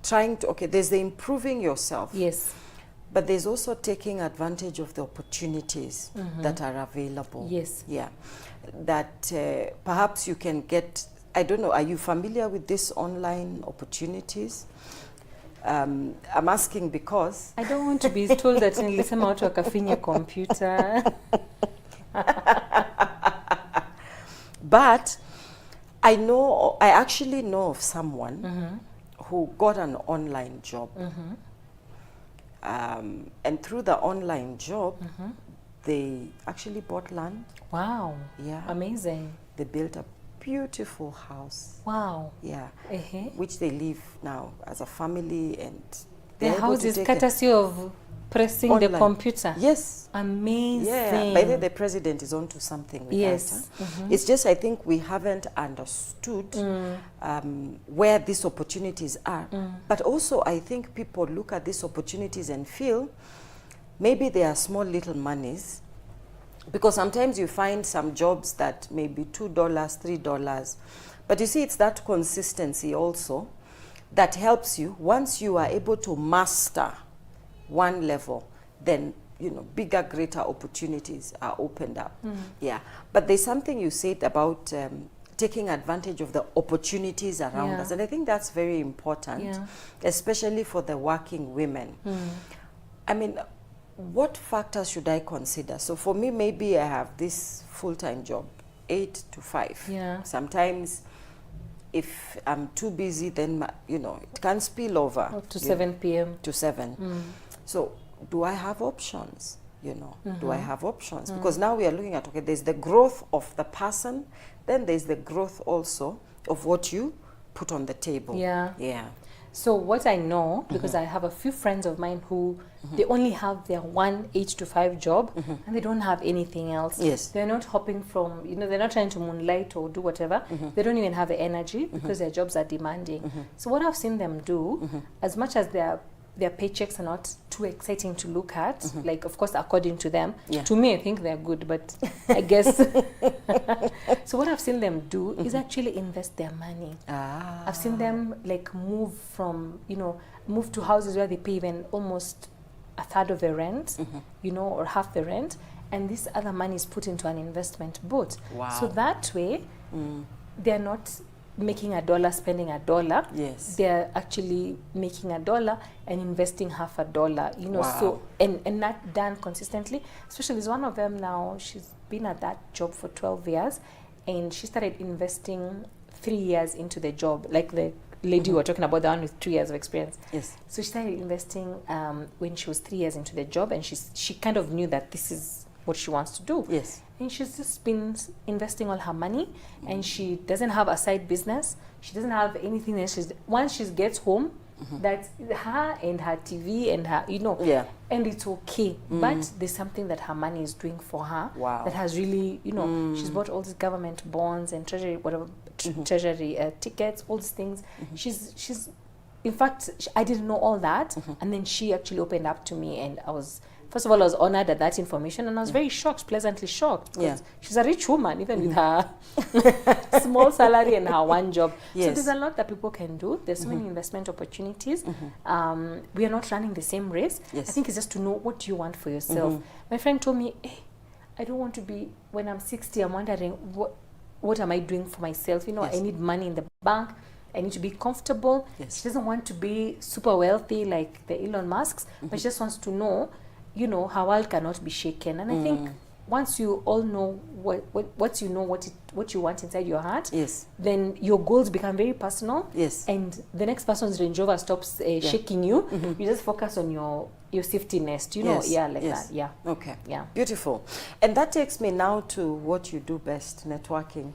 [SPEAKER 2] trying to, there's the improving yourself.
[SPEAKER 3] Yes.
[SPEAKER 2] But there's also taking advantage of the opportunities that are available.
[SPEAKER 3] Yes.
[SPEAKER 2] Yeah. That perhaps you can get, I don't know, are you familiar with these online opportunities? I'm asking because...
[SPEAKER 3] I don't want to be told that nilisema watu wakafinya computer.
[SPEAKER 2] But I actually know of someone who got an online job. And through the online job, they actually bought land.
[SPEAKER 3] Wow.
[SPEAKER 2] Yeah.
[SPEAKER 3] Amazing.
[SPEAKER 2] They built a beautiful house.
[SPEAKER 3] Wow.
[SPEAKER 2] Yeah. Which they live now as a family, and
[SPEAKER 3] the house is courtesy of pressing online. The computer.
[SPEAKER 2] Yes.
[SPEAKER 3] Amazing.
[SPEAKER 2] Yeah. By the way, the president is onto something with that. It's just, I think we haven't understood where these opportunities are. But also, I think people look at these opportunities and feel maybe they are small little monies, Because sometimes you find some jobs that may be $2, $3. But you see, it's that consistency also that helps you. Once you are able to master one level, then, you know, bigger, greater opportunities are opened up. Yeah. But there's something you said about taking advantage of the opportunities around us. And I think that's very important, especially for the working women. I mean, what factors should I consider? So for me, maybe I have this full-time job, 8 to 5.
[SPEAKER 3] Yeah.
[SPEAKER 2] Sometimes if I'm too busy, then, you know, it can spill over.
[SPEAKER 3] Up to 7 p.m.
[SPEAKER 2] To 7. So do I have options? You know, do I have options? Because now we are looking at, okay, there's the growth of the person, then there's the growth also of what you put on the table.
[SPEAKER 3] Yeah.
[SPEAKER 2] Yeah.
[SPEAKER 3] So what I know, because I have a few friends of mine who they only have their 1 8 to 5 job and they don't have anything else.
[SPEAKER 2] Yes.
[SPEAKER 3] They're not hopping from, you know, they're not trying to moonlight or do whatever. They don't even have the energy because their jobs are demanding. So what I've seen them do, as much as their paychecks are not too exciting to look at, like, of course, according to them. To me, I think they're good, but I guess. So what I've seen them do is actually invest their money. I've seen them, like, move from, you know, move to houses where they pay even almost a third of the rent, you know, or half the rent, and this other money is put into an investment boat. So that way, they're not making $1, spending $1.
[SPEAKER 2] Yes.
[SPEAKER 3] They're actually making $1 and investing half $1, you know. So, and that done consistently. Especially there's one of them now, she's been at that job for 12 years and she started investing 3 years into the job, like the lady we were talking about, the one with 2 years of experience.
[SPEAKER 2] Yes.
[SPEAKER 3] So she started investing when she was 3 years into the job, and she kind of knew that this is what she wants to do.
[SPEAKER 2] Yes.
[SPEAKER 3] And she's just been investing all her money, and she doesn't have a side business. She doesn't have anything else. Once she gets home, that's her and her TV and her, you know, and it's okay. But there's something that her money is doing for her that has really, you know, she's bought all these government bonds and treasury, whatever, treasury tickets, all these things. She's, in fact, I didn't know all that, and then she actually opened up to me, and I was. First of all, I was honored at that information, and I was very shocked, pleasantly shocked. Because she's a rich woman, even with her small salary and her one job. So there's a lot that people can do. There's so many investment opportunities. We are not running the same race. I think it's just to know what you want for yourself. My friend told me, hey, I don't want to be, when I'm 60, I'm wondering, what am I doing for myself? You know, I need money in the bank. I need to be comfortable. She doesn't want to be super wealthy like the Elon Musks, but she just wants to know, you know, her world cannot be shaken. And I think once you all know what you know, what you want inside your heart, then your goals become very personal. And the next person's Range Rover stops shaking you. You just focus on your safety nest, you know, that.
[SPEAKER 2] Okay. Beautiful. And that takes me now to what you do best, networking.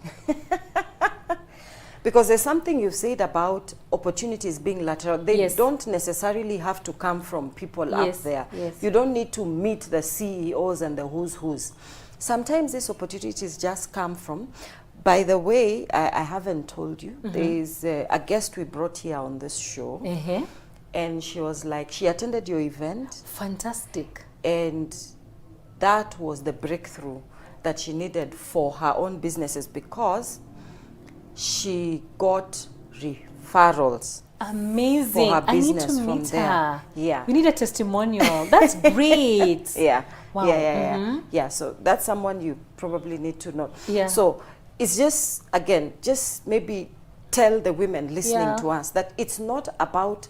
[SPEAKER 2] Because there's something you said about opportunities being lateral. They don't necessarily have to come from people up there. You don't need to meet the CEOs and the who's. Sometimes these opportunities just come from, by the way, I haven't told you, there's a guest we brought here on this show. And she was like, she attended your event.
[SPEAKER 3] Fantastic.
[SPEAKER 2] And that was the breakthrough that she needed for her own businesses, because she got referrals.
[SPEAKER 3] Amazing.
[SPEAKER 2] For her business.
[SPEAKER 3] I need to meet her.
[SPEAKER 2] Yeah.
[SPEAKER 3] We need a testimonial. That's great.
[SPEAKER 2] Wow. Yeah. So that's someone you probably need to know. So it's just, again, just maybe tell the women listening to us that it's not about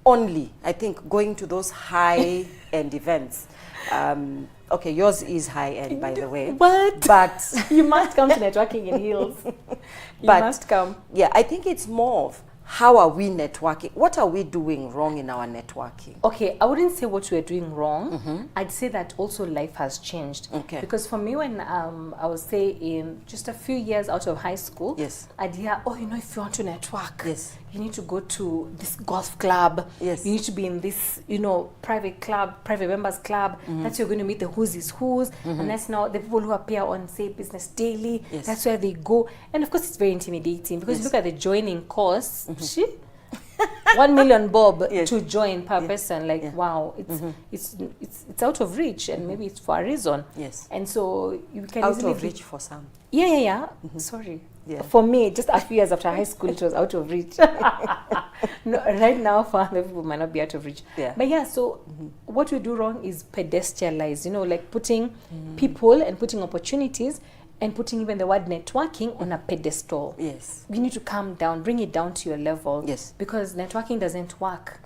[SPEAKER 2] only, I think, going to those high-end events. Okay, yours is high-end, by the way.
[SPEAKER 3] What?
[SPEAKER 2] But
[SPEAKER 3] you must come to networking in heels. You must come.
[SPEAKER 2] Yeah, I think it's more of how are we networking? What are we doing wrong in our networking?
[SPEAKER 3] Okay, I wouldn't say what we're doing wrong. I'd say that also life has changed.
[SPEAKER 2] Okay.
[SPEAKER 3] Because for me, when I was, say, in just a few years out of high school, I'd hear, oh, you know, if you want to network, you need to go to this golf club. You need to be in this, you know, private club, private members club. That's where you're going to meet the who's is who's. And that's now the people who appear on, say, Business Daily. That's where they go. And of course, it's very intimidating because you look at the joining costs. 1 million bob
[SPEAKER 2] Yes.
[SPEAKER 3] to join per
[SPEAKER 2] Yeah.
[SPEAKER 3] person. Like,
[SPEAKER 2] Yeah.
[SPEAKER 3] wow, it's out of reach, and maybe it's for a reason.
[SPEAKER 2] Yes.
[SPEAKER 3] And so you can
[SPEAKER 2] Out
[SPEAKER 3] easily
[SPEAKER 2] of reach for some.
[SPEAKER 3] Yeah. Sorry.
[SPEAKER 2] Yeah.
[SPEAKER 3] For me, just a few years after high school, it was out of reach. No, right now, for other people, might not be out of reach.
[SPEAKER 2] Yeah.
[SPEAKER 3] But yeah, so what we do wrong is pedestrialize, like putting people and putting opportunities and putting even the word networking on a pedestal.
[SPEAKER 2] Yes.
[SPEAKER 3] You need to calm down, bring it down to your level.
[SPEAKER 2] Yes.
[SPEAKER 3] Because networking doesn't work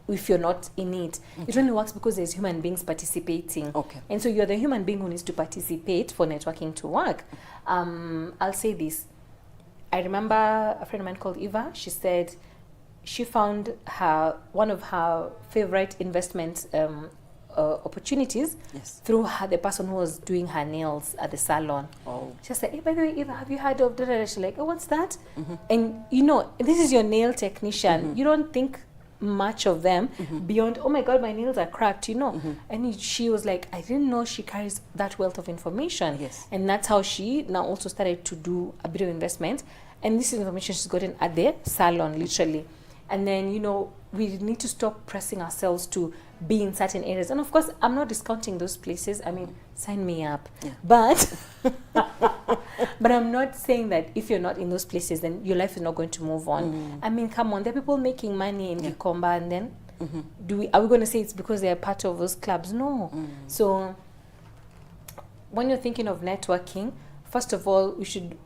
[SPEAKER 3] if you're not in it. It only works because there's human beings participating.
[SPEAKER 2] Okay.
[SPEAKER 3] And so you're the human being who needs to participate for networking to work. I'll say this. I remember a friend of mine called Eva. She said she found one of her favorite investment opportunities through the person who was doing her nails at the salon.
[SPEAKER 2] Oh.
[SPEAKER 3] She said, hey, by the way, Eva, have you heard of da-da-da? She's like, oh, what's that? And this is your nail technician. You don't think much of them beyond, oh my God, my nails are cracked, And she was like, I didn't know she carries that wealth of information.
[SPEAKER 2] Yes.
[SPEAKER 3] And that's how she now also started to do a bit of investment. And this is information she's gotten at the salon, literally. And then, we need to stop pressing ourselves to be in certain areas. And of course, I'm not discounting those places. I mean, sign me up.
[SPEAKER 2] Yeah.
[SPEAKER 3] But but I'm not saying that if you're not in those places, then your life is not going to move on. I mean, come on, there are people making money in Gikomba, and then are we going to say it's because they're part of those clubs? No. So when you're thinking of networking, first of all, we should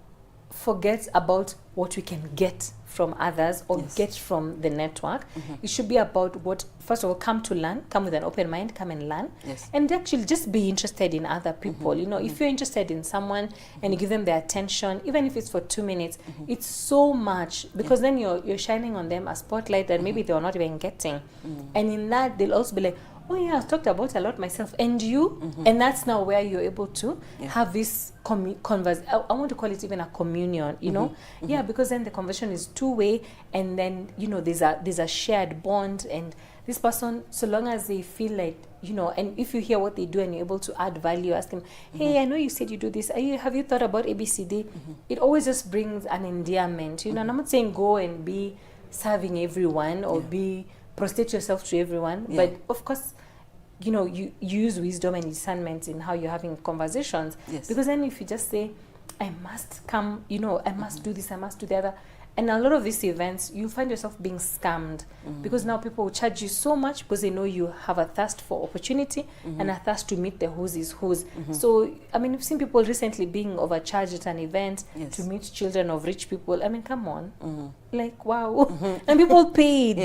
[SPEAKER 3] forget about what we can get from others or get from the network. It should be about what, first of all, come to learn, come with an open mind, come and learn.
[SPEAKER 2] Yes.
[SPEAKER 3] And actually just be interested in other people. If you're interested in someone and you give them their attention, even if it's for 2 minutes, it's so much, because then you're shining on them a spotlight that maybe they're not even getting. And in that, they'll also be like, oh yeah, I've talked about a lot myself, and you, and that's now where you're able to have this converse. I want to call it even a communion, yeah, because then the conversation is two-way, and then there's a shared bond, and this person, so long as they feel like and if you hear what they do and you're able to add value, ask them, hey, I know you said you do this. Have you thought about ABCD? It always just brings an endearment, and I'm not saying go and be serving everyone or be prostrate yourself to everyone, but of course, you use wisdom and discernment in how you're having conversations.
[SPEAKER 2] Yes.
[SPEAKER 3] Because then if you just say, I must come, I must do this, I must do the other, and a lot of these events, you find yourself being scammed because now people will charge you so much because they know you have a thirst for opportunity and a thirst to meet the who's is who's. So, I mean, we've seen people recently being overcharged at an event to meet children of rich people. I mean, come on. Like, wow. And people paid.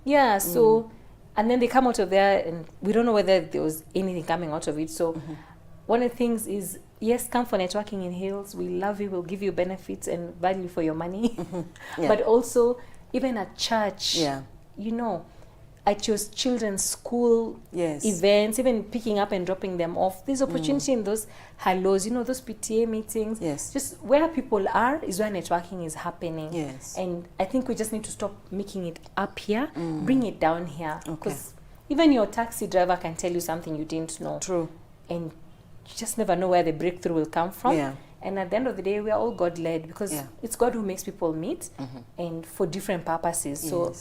[SPEAKER 3] Yeah, so, and then they come out of there and we don't know whether there was anything coming out of it. So, one of the things is, yes, come for networking in Hills. We love you. We'll give you benefits and value for your money. But also, even at church, at your children's school events, even picking up and dropping them off. There's opportunity in those hellos, those PTA meetings. Just where people are is where networking is happening. And I think we just need to stop making it up here, bring it down here. Because even your taxi driver can tell you something you didn't know.
[SPEAKER 2] True.
[SPEAKER 3] And you just never know where the breakthrough will come from. And at the end of the day, we are all God-led because it's God who makes people meet and for different purposes. So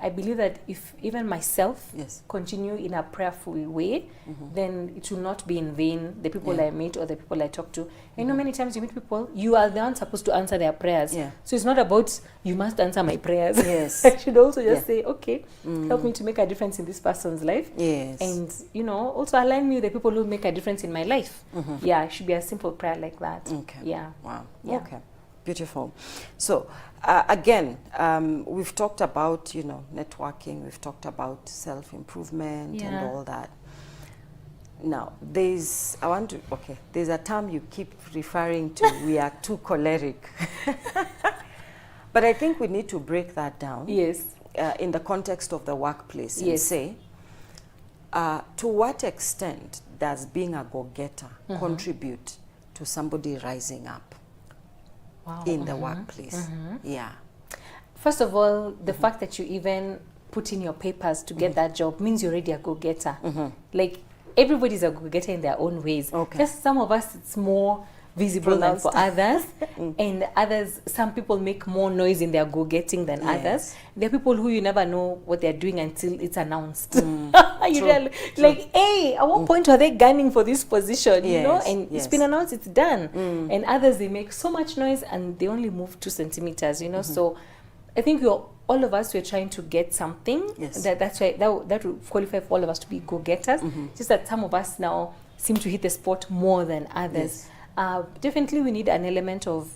[SPEAKER 3] I believe that if even myself continue in a prayerful way, then it will not be in vain, the people I meet or the people I talk to. And many times you meet people, you are the one supposed to answer their prayers. So it's not about, you must answer my prayers. I should also just say, okay, help me to make a difference in this person's life. And, also align me with the people who make a difference in my life. Yeah, it should be a simple prayer like that. Yeah.
[SPEAKER 2] Wow. Okay. Beautiful. So, again, we've talked about, networking, we've talked about self-improvement and all that. Now, there's a term you keep referring to, we are too choleric. But I think we need to break that down. In the context of the workplace and say, to what extent does being a go-getter contribute to somebody rising up? In the workplace.
[SPEAKER 3] First of all, the fact that you even put in your papers to get that job means you're already a go-getter. Like, everybody's a go-getter in their own ways. Just some of us, it's more visible than for others. And others, some people make more noise in their go-getting than others. There are people who you never know what they're doing until it's announced. You really, like, hey, at what point are they gunning for this position? You know, and it's been announced, it's done. And others, they make so much noise and they only move 2 centimeters, you know. So I think all of us, we're trying to get something. That's why that would qualify for all of us to be go-getters. Just that some of us now seem to hit the spot more than others. Definitely we need an element of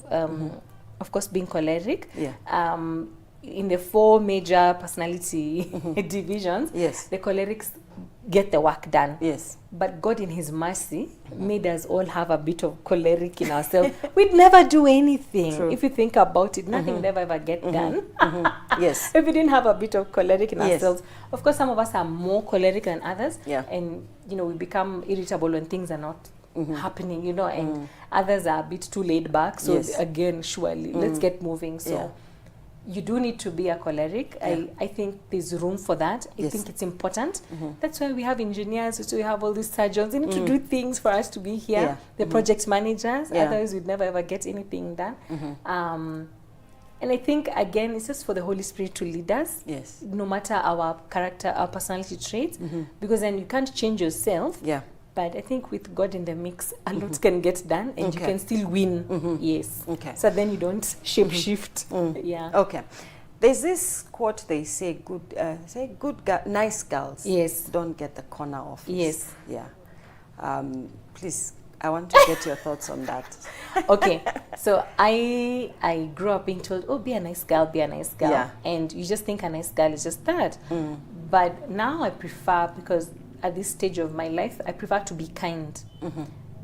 [SPEAKER 3] course, being choleric. In the 4 major personality divisions, the cholerics get the work done. But God in his mercy made us all have a bit of choleric in ourselves. We'd never do anything. If you think about it, nothing would ever get done. If we didn't have a bit of choleric in ourselves. Of course, some of us are more choleric than others. And, you know, we become irritable when things are not happening, you know, and others are a bit too laid back. So again, surely, let's get moving. So you do need to be a choleric. I think there's room for that. I think it's important. That's why we have engineers, so we have all these surgeons. They need to do things for us to be here. The project managers, otherwise we'd never ever get anything done. And I think, again, it's just for the Holy Spirit to lead us, no matter our character, our personality traits, because then you can't change yourself. But I think with God in the mix, a lot can get done, and you can still win. So then you don't shape-shift. There's this quote they say, nice girls don't get the corner office. Please, I want to get your thoughts on that. So I grew up being told, oh, be a nice girl, be a nice girl. And you just think a nice girl is just that. But now I prefer, because at this stage of my life, I prefer to be kind.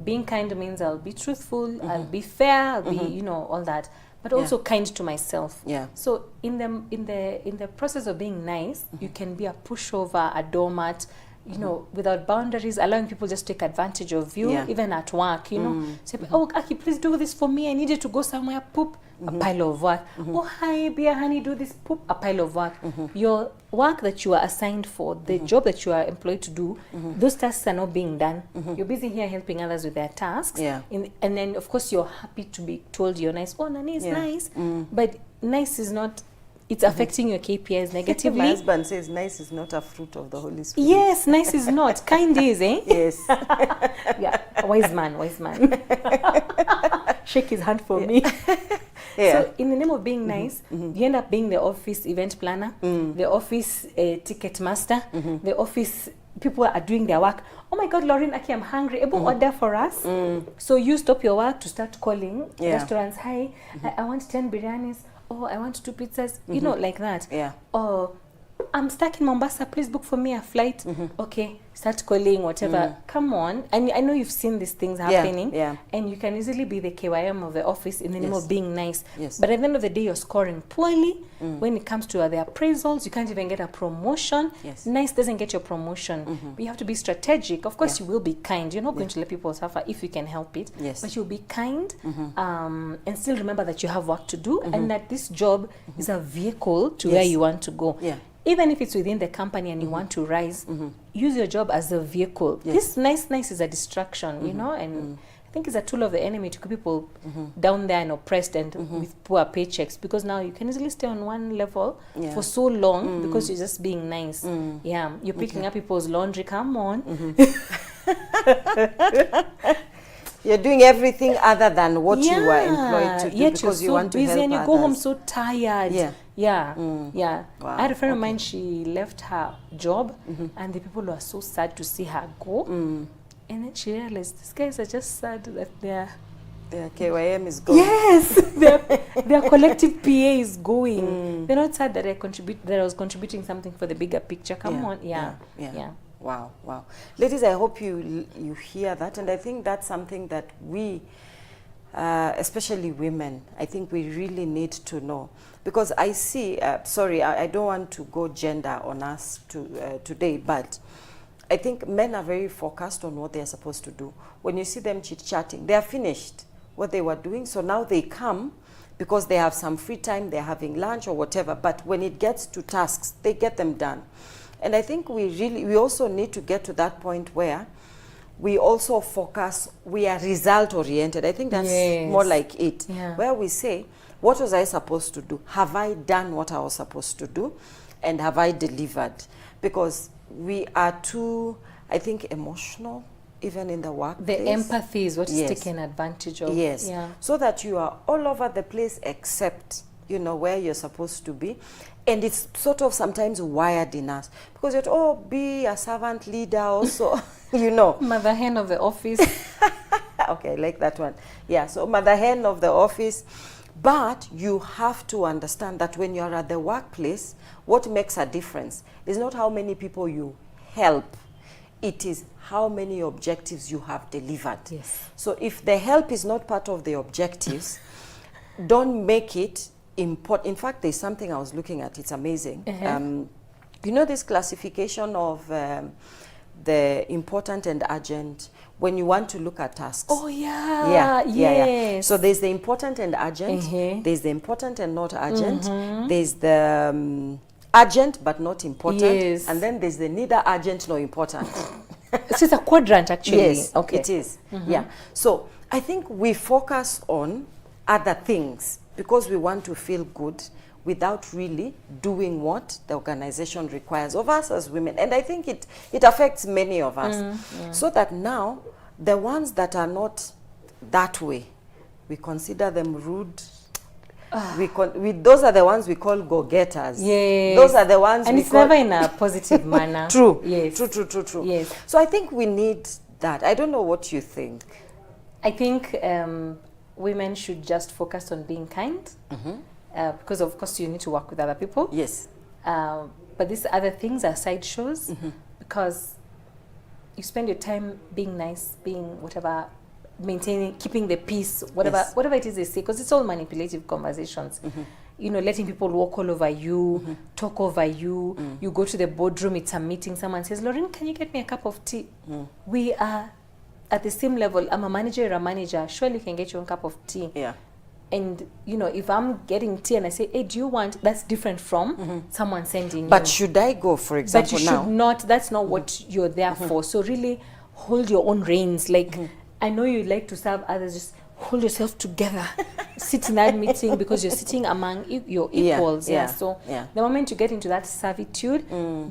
[SPEAKER 3] Being kind means I'll be truthful, I'll be fair, I'll be, you know, all that. But also kind to myself. So in the process of being nice, you can be a pushover, a doormat, you know, without boundaries, allowing people just take advantage of you, even at work, you know. Say, oh, Aki, please do this for me. I needed to go somewhere, poop, a pile of work. Oh, hi, Bia, honey, do this, poop, a pile of work. Your work that you are assigned for, the job that you are employed to do, those tasks are not being done. You're busy here helping others with their tasks. And then, of course, you're happy to be told you're nice. Oh, Nani is nice. But nice is not... It's affecting your KPIs negatively.
[SPEAKER 2] My husband says nice is not a fruit of the Holy Spirit.
[SPEAKER 3] Yes, nice is not. Kind is, eh?
[SPEAKER 2] Yes.
[SPEAKER 3] Wise man. Shake his hand for me. So in the name of being nice, you end up being the office event planner, the office ticket master, the office people are doing their work. Oh my God, Laureen, Aki, I'm hungry. Able order for us. So you stop your work to start calling restaurants. Hi, I want 10 biryanis. Oh, I want 2 pizzas, you know, like that. Oh, I'm stuck in Mombasa, please book for me a flight. Okay, start calling, whatever. Come on. And I know you've seen these things happening. And you can easily be the KYM of the office in the name of being nice. But at the end of the day, you're scoring poorly. When it comes to the appraisals, you can't even get a promotion. Nice doesn't get your promotion. But you have to be strategic. Of course, you will be kind. You're not going to let people suffer if you can help it. But you'll be kind and still remember that you have work to do and that this job is a vehicle to where you want to go. Even if it's within the company and you want to rise, use your job as a vehicle. This nice is a distraction, you know, and I think it's a tool of the enemy to keep people down there and oppressed and with poor paychecks, because now you can easily stay on one level for so long because you're just being nice. You're picking up people's laundry. Come on.
[SPEAKER 2] You're doing everything other than what you were employed to do,
[SPEAKER 3] yet
[SPEAKER 2] because
[SPEAKER 3] you're
[SPEAKER 2] you
[SPEAKER 3] so
[SPEAKER 2] want to
[SPEAKER 3] busy
[SPEAKER 2] help
[SPEAKER 3] and you
[SPEAKER 2] others.
[SPEAKER 3] go home so tired.
[SPEAKER 2] Wow,
[SPEAKER 3] I had a friend of mine, she left her job and the people were so sad to see her go. And then she realized these guys are just sad that their
[SPEAKER 2] KYM is going.
[SPEAKER 3] Yes, their collective PA is going. They're not sad that I was contributing something for the bigger picture. Come on,
[SPEAKER 2] Wow. Ladies, I hope you hear that, and I think that's something that we, especially women, I think we really need to know. Because I see, sorry, I don't want to go gender on us today, but I think men are very focused on what they're supposed to do. When you see them chit-chatting, they are finished what they were doing, so now they come because they have some free time, they're having lunch or whatever, but when it gets to tasks, they get them done. And I think we also need to get to that point where we also focus, we are result oriented. I think that's more like it, where we say, what was I supposed to do? Have I done what I was supposed to do? And have I delivered? Because we are too, I think, emotional, even in the workplace.
[SPEAKER 3] The empathy is what is taken advantage of.
[SPEAKER 2] Yes. So that you are all over the place except, you know, where you're supposed to be. And it's sort of sometimes wired in us. Because you're, oh, be a servant leader also, you know.
[SPEAKER 3] Mother hen of the office.
[SPEAKER 2] Okay, I like that one. Yeah, so mother hen of the office. But you have to understand that when you're at the workplace, what makes a difference is not how many people you help. It is how many objectives you have delivered.
[SPEAKER 3] Yes.
[SPEAKER 2] So if the help is not part of the objectives, don't make it important. In fact, there's something I was looking at. It's amazing. You know this classification of the important and urgent when you want to look at tasks.
[SPEAKER 3] Oh, yes.
[SPEAKER 2] So there's the important and urgent. There's the important and not urgent. There's the urgent but not important.
[SPEAKER 3] Yes.
[SPEAKER 2] And then there's the neither urgent nor important.
[SPEAKER 3] So it's a quadrant, actually.
[SPEAKER 2] Yes, it is. Yeah. So I think we focus on other things because we want to feel good without really doing what the organization requires of us as women. And I think it affects many of us. So that now, the ones that are not that way, we consider them rude. Those are the ones we call go-getters.
[SPEAKER 3] Yes.
[SPEAKER 2] Those are the ones
[SPEAKER 3] and
[SPEAKER 2] we
[SPEAKER 3] it's never in a positive manner.
[SPEAKER 2] True.
[SPEAKER 3] Yes.
[SPEAKER 2] True.
[SPEAKER 3] Yes.
[SPEAKER 2] So I think we need that. I don't know what you think.
[SPEAKER 3] I think women should just focus on being kind. Because of course you need to work with other people.
[SPEAKER 2] Yes.
[SPEAKER 3] But these other things are side shows because you spend your time being nice, being whatever, maintaining, keeping the peace, whatever it is they say, because it's all manipulative conversations. You know, letting people walk all over you, talk over you. You go to the boardroom, it's a meeting, someone says, Laureen, can you get me a cup of tea? We are at the same level. I'm a manager, you're a manager. Surely you can get your own cup of tea.
[SPEAKER 2] Yeah.
[SPEAKER 3] And, you know, if I'm getting tea and I say, hey, do you want, that's different from someone sending you.
[SPEAKER 2] But should I go, for example,
[SPEAKER 3] but you should not, that's not what you're there for. So really hold your own reins. Like, I know you like to serve others, just hold yourself together. Sit in that meeting because you're sitting among your equals. So the moment you get into that servitude,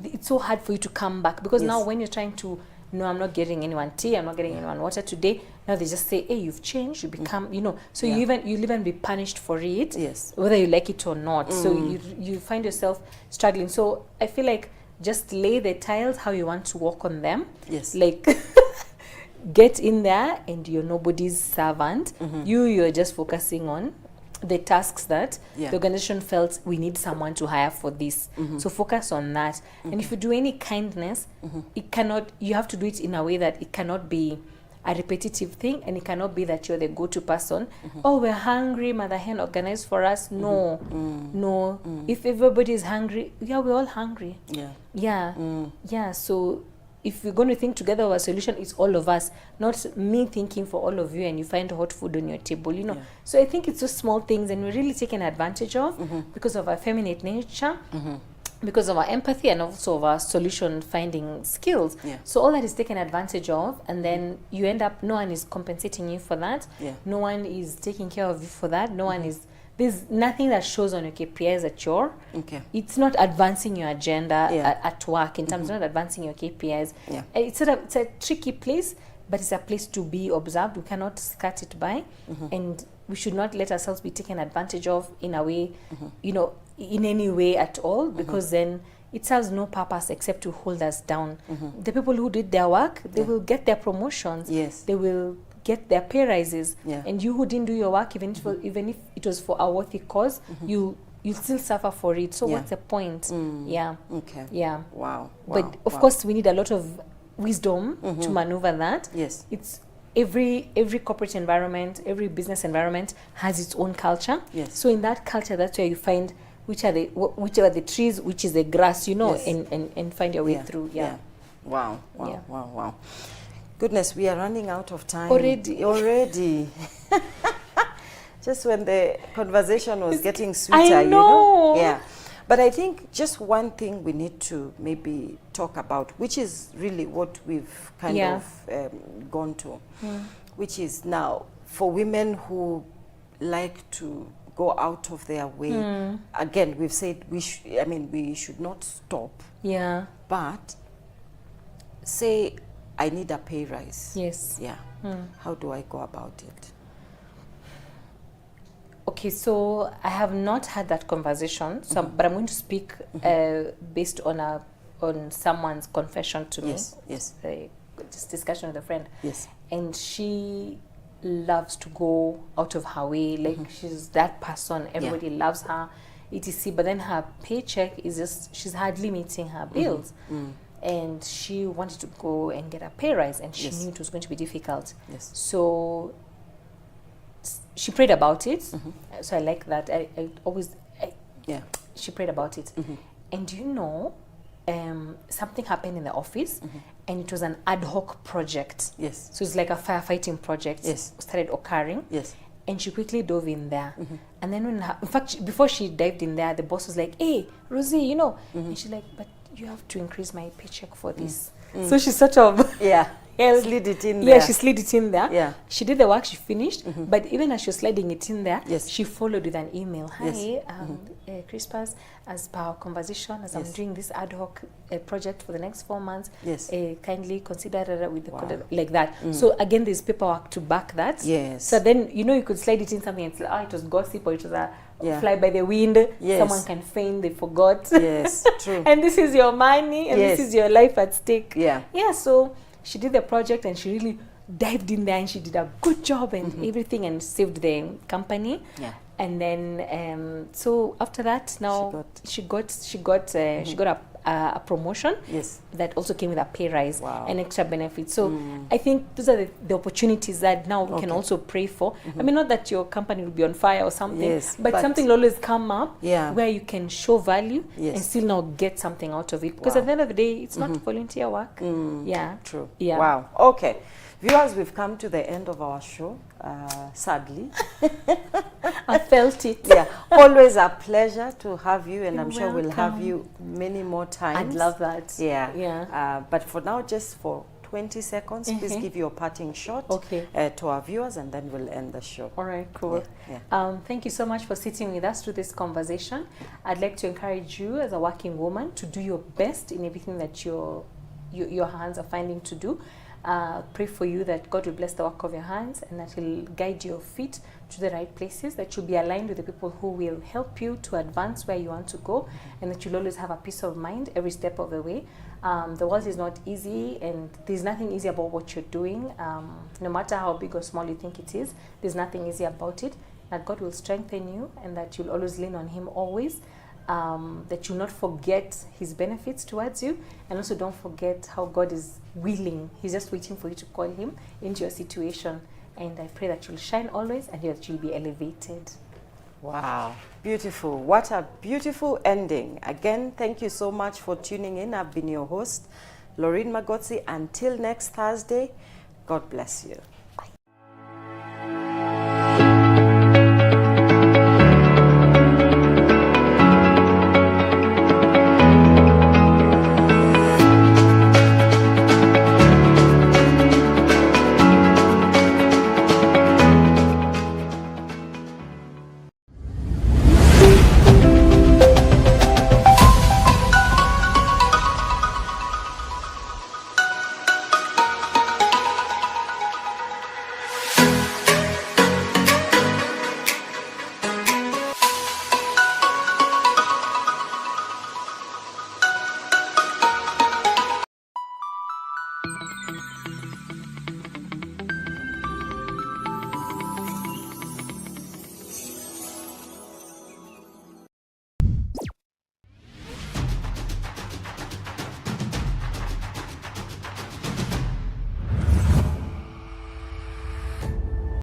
[SPEAKER 3] it's so hard for you to come back. Because now when you're trying to, no, I'm not getting anyone tea, I'm not getting anyone water today. Now they just say, hey, you've changed, you become, you know, so you'll even be punished for it, whether you like it or not. So you find yourself struggling. So I feel like just lay the tiles how you want to walk on them.
[SPEAKER 2] Yes.
[SPEAKER 3] Like, get in there and you're nobody's servant. You're just focusing on the tasks that the organization felt we need someone to hire for this. So focus on that. And if you do any kindness, it cannot, you have to do it in a way that it cannot be a repetitive thing, and it cannot be that you're the go-to person. Oh, we're hungry, Mother Hen organized for us. No, no. If everybody is hungry, yeah, we're all hungry. Yeah. So if we're going to think together of a solution, it's all of us, not me thinking for all of you and you find hot food on your table, you know. So I think it's those small things, and we're really taken advantage of because of our feminine nature, because of our empathy, and also of our solution finding skills. So all that is taken advantage of, and then you end up, no one is compensating you for that. No one is taking care of you for that. No one is, there's nothing that shows on your KPIs that you're, it's not advancing your agenda at work in terms of not advancing your KPIs. It's a tricky place, but it's a place to be observed. We cannot skirt it by, and we should not let ourselves be taken advantage of in a way, you know, in any way at all, because then it serves no purpose except to hold us down. The people who did their work, they will get their promotions. They will get their pay rises. And you who didn't do your work, even if it was for a worthy cause, you still suffer for it. So what's the point?
[SPEAKER 2] Wow.
[SPEAKER 3] But of course, we need a lot of wisdom to maneuver that. It's every corporate environment, every business environment has its own culture. So in that culture, that's where you find which are the trees, which is the grass, you know, and find your way through.
[SPEAKER 2] Wow. Goodness, we are running out of time. Already. Just when the conversation was getting sweeter,
[SPEAKER 3] I know.
[SPEAKER 2] you know? But I think just one thing we need to maybe talk about, which is really what we've kind of gone to, which is now for women who like to go out of their way. Again, we've said we should not stop.
[SPEAKER 3] Yeah.
[SPEAKER 2] But say I need a pay rise.
[SPEAKER 3] Yes.
[SPEAKER 2] Yeah. How do I go about it?
[SPEAKER 3] Okay, so I have not had that conversation, so but I'm going to speak based on someone's confession to me.
[SPEAKER 2] Yes.
[SPEAKER 3] This discussion with a friend.
[SPEAKER 2] Yes.
[SPEAKER 3] And she loves to go out of her way, like she's that person. Everybody loves her, etc. But then her paycheck is just, she's hardly meeting her bills. And she wanted to go and get a pay rise, and she knew it was going to be difficult.
[SPEAKER 2] Yes.
[SPEAKER 3] So she prayed about it. So I like that. She prayed about it. And you know, something happened in the office, and it was an ad hoc project.
[SPEAKER 2] Yes.
[SPEAKER 3] So it's like a firefighting project.
[SPEAKER 2] Yes.
[SPEAKER 3] Started occurring.
[SPEAKER 2] Yes.
[SPEAKER 3] And she quickly dove in there. And then in fact, before she dived in there, the boss was like, "Hey, Rosie, you know," and she's like, "But you have to increase my paycheck for this." So she sort of
[SPEAKER 2] slid it in there.
[SPEAKER 3] Yeah, she slid it in there.
[SPEAKER 2] Yeah.
[SPEAKER 3] She did the work, she finished, but even as she was sliding it in there,
[SPEAKER 2] Yes.
[SPEAKER 3] she followed with an email. Hi,
[SPEAKER 2] Yes.
[SPEAKER 3] Crispus, as per our conversation, as I'm
[SPEAKER 2] Yes.
[SPEAKER 3] doing this ad hoc project for the next 4 months,
[SPEAKER 2] Yes.
[SPEAKER 3] kindly consider with the
[SPEAKER 2] Wow.
[SPEAKER 3] like that. So again, there's paperwork to back that.
[SPEAKER 2] Yes.
[SPEAKER 3] So then, you know, you could slide it in something and say, it was gossip, or it was a
[SPEAKER 2] Yeah.
[SPEAKER 3] fly by the wind.
[SPEAKER 2] Yes.
[SPEAKER 3] Someone can feign they forgot.
[SPEAKER 2] Yes, true.
[SPEAKER 3] And this is your money, and
[SPEAKER 2] Yes.
[SPEAKER 3] this is your life at stake.
[SPEAKER 2] Yeah.
[SPEAKER 3] Yeah, so she did the project, and she really dived in there, and she did a good job and everything, and saved the company.
[SPEAKER 2] Yeah.
[SPEAKER 3] And then so after that, now she got a promotion.
[SPEAKER 2] Yes.
[SPEAKER 3] That also came with a pay rise.
[SPEAKER 2] Wow.
[SPEAKER 3] and extra benefits. So I think those are the opportunities that now we can also pray for. I mean, not that your company will be on fire or something,
[SPEAKER 2] Yes,
[SPEAKER 3] but
[SPEAKER 2] but
[SPEAKER 3] something will always come up
[SPEAKER 2] Yeah.
[SPEAKER 3] where you can show value
[SPEAKER 2] Yes.
[SPEAKER 3] and still now get something out of it. Because
[SPEAKER 2] Wow.
[SPEAKER 3] at the end of the day, it's not volunteer work. Yeah.
[SPEAKER 2] True.
[SPEAKER 3] Yeah.
[SPEAKER 2] Wow. Okay. Viewers, we've come to the end of our show, sadly.
[SPEAKER 3] I felt it.
[SPEAKER 2] Yeah. Always a pleasure to have you, and
[SPEAKER 3] You're
[SPEAKER 2] I'm sure we'll have
[SPEAKER 3] welcome.
[SPEAKER 2] you many more times.
[SPEAKER 3] I'd love that.
[SPEAKER 2] Yeah.
[SPEAKER 3] Yeah.
[SPEAKER 2] But for now, just for 20 seconds, please give your parting shot
[SPEAKER 3] Okay.
[SPEAKER 2] to our viewers, and then we'll end the show.
[SPEAKER 3] All right, cool.
[SPEAKER 2] Yeah.
[SPEAKER 3] Thank you so much for sitting with us through this conversation. I'd like to encourage you as a working woman to do your best in everything that your hands are finding to do. Pray for you that God will bless the work of your hands, and that He'll guide your feet to the right places, that you'll be aligned with the people who will help you to advance where you want to go, and that you'll always have a peace of mind every step of the way. The world is not easy, and there's nothing easy about what you're doing. No matter how big or small you think it is, there's nothing easy about it. That God will strengthen you, and that you'll always lean on Him always. That you'll not forget His benefits towards you, and also don't forget how God is willing. He's just waiting for you to call Him into your situation. And I pray that you'll shine always, and that you'll be elevated.
[SPEAKER 2] Wow, beautiful. What a beautiful ending. Again, thank you so much for tuning in. I've been your host, Laureen Magotsi. Until next Thursday, God bless you.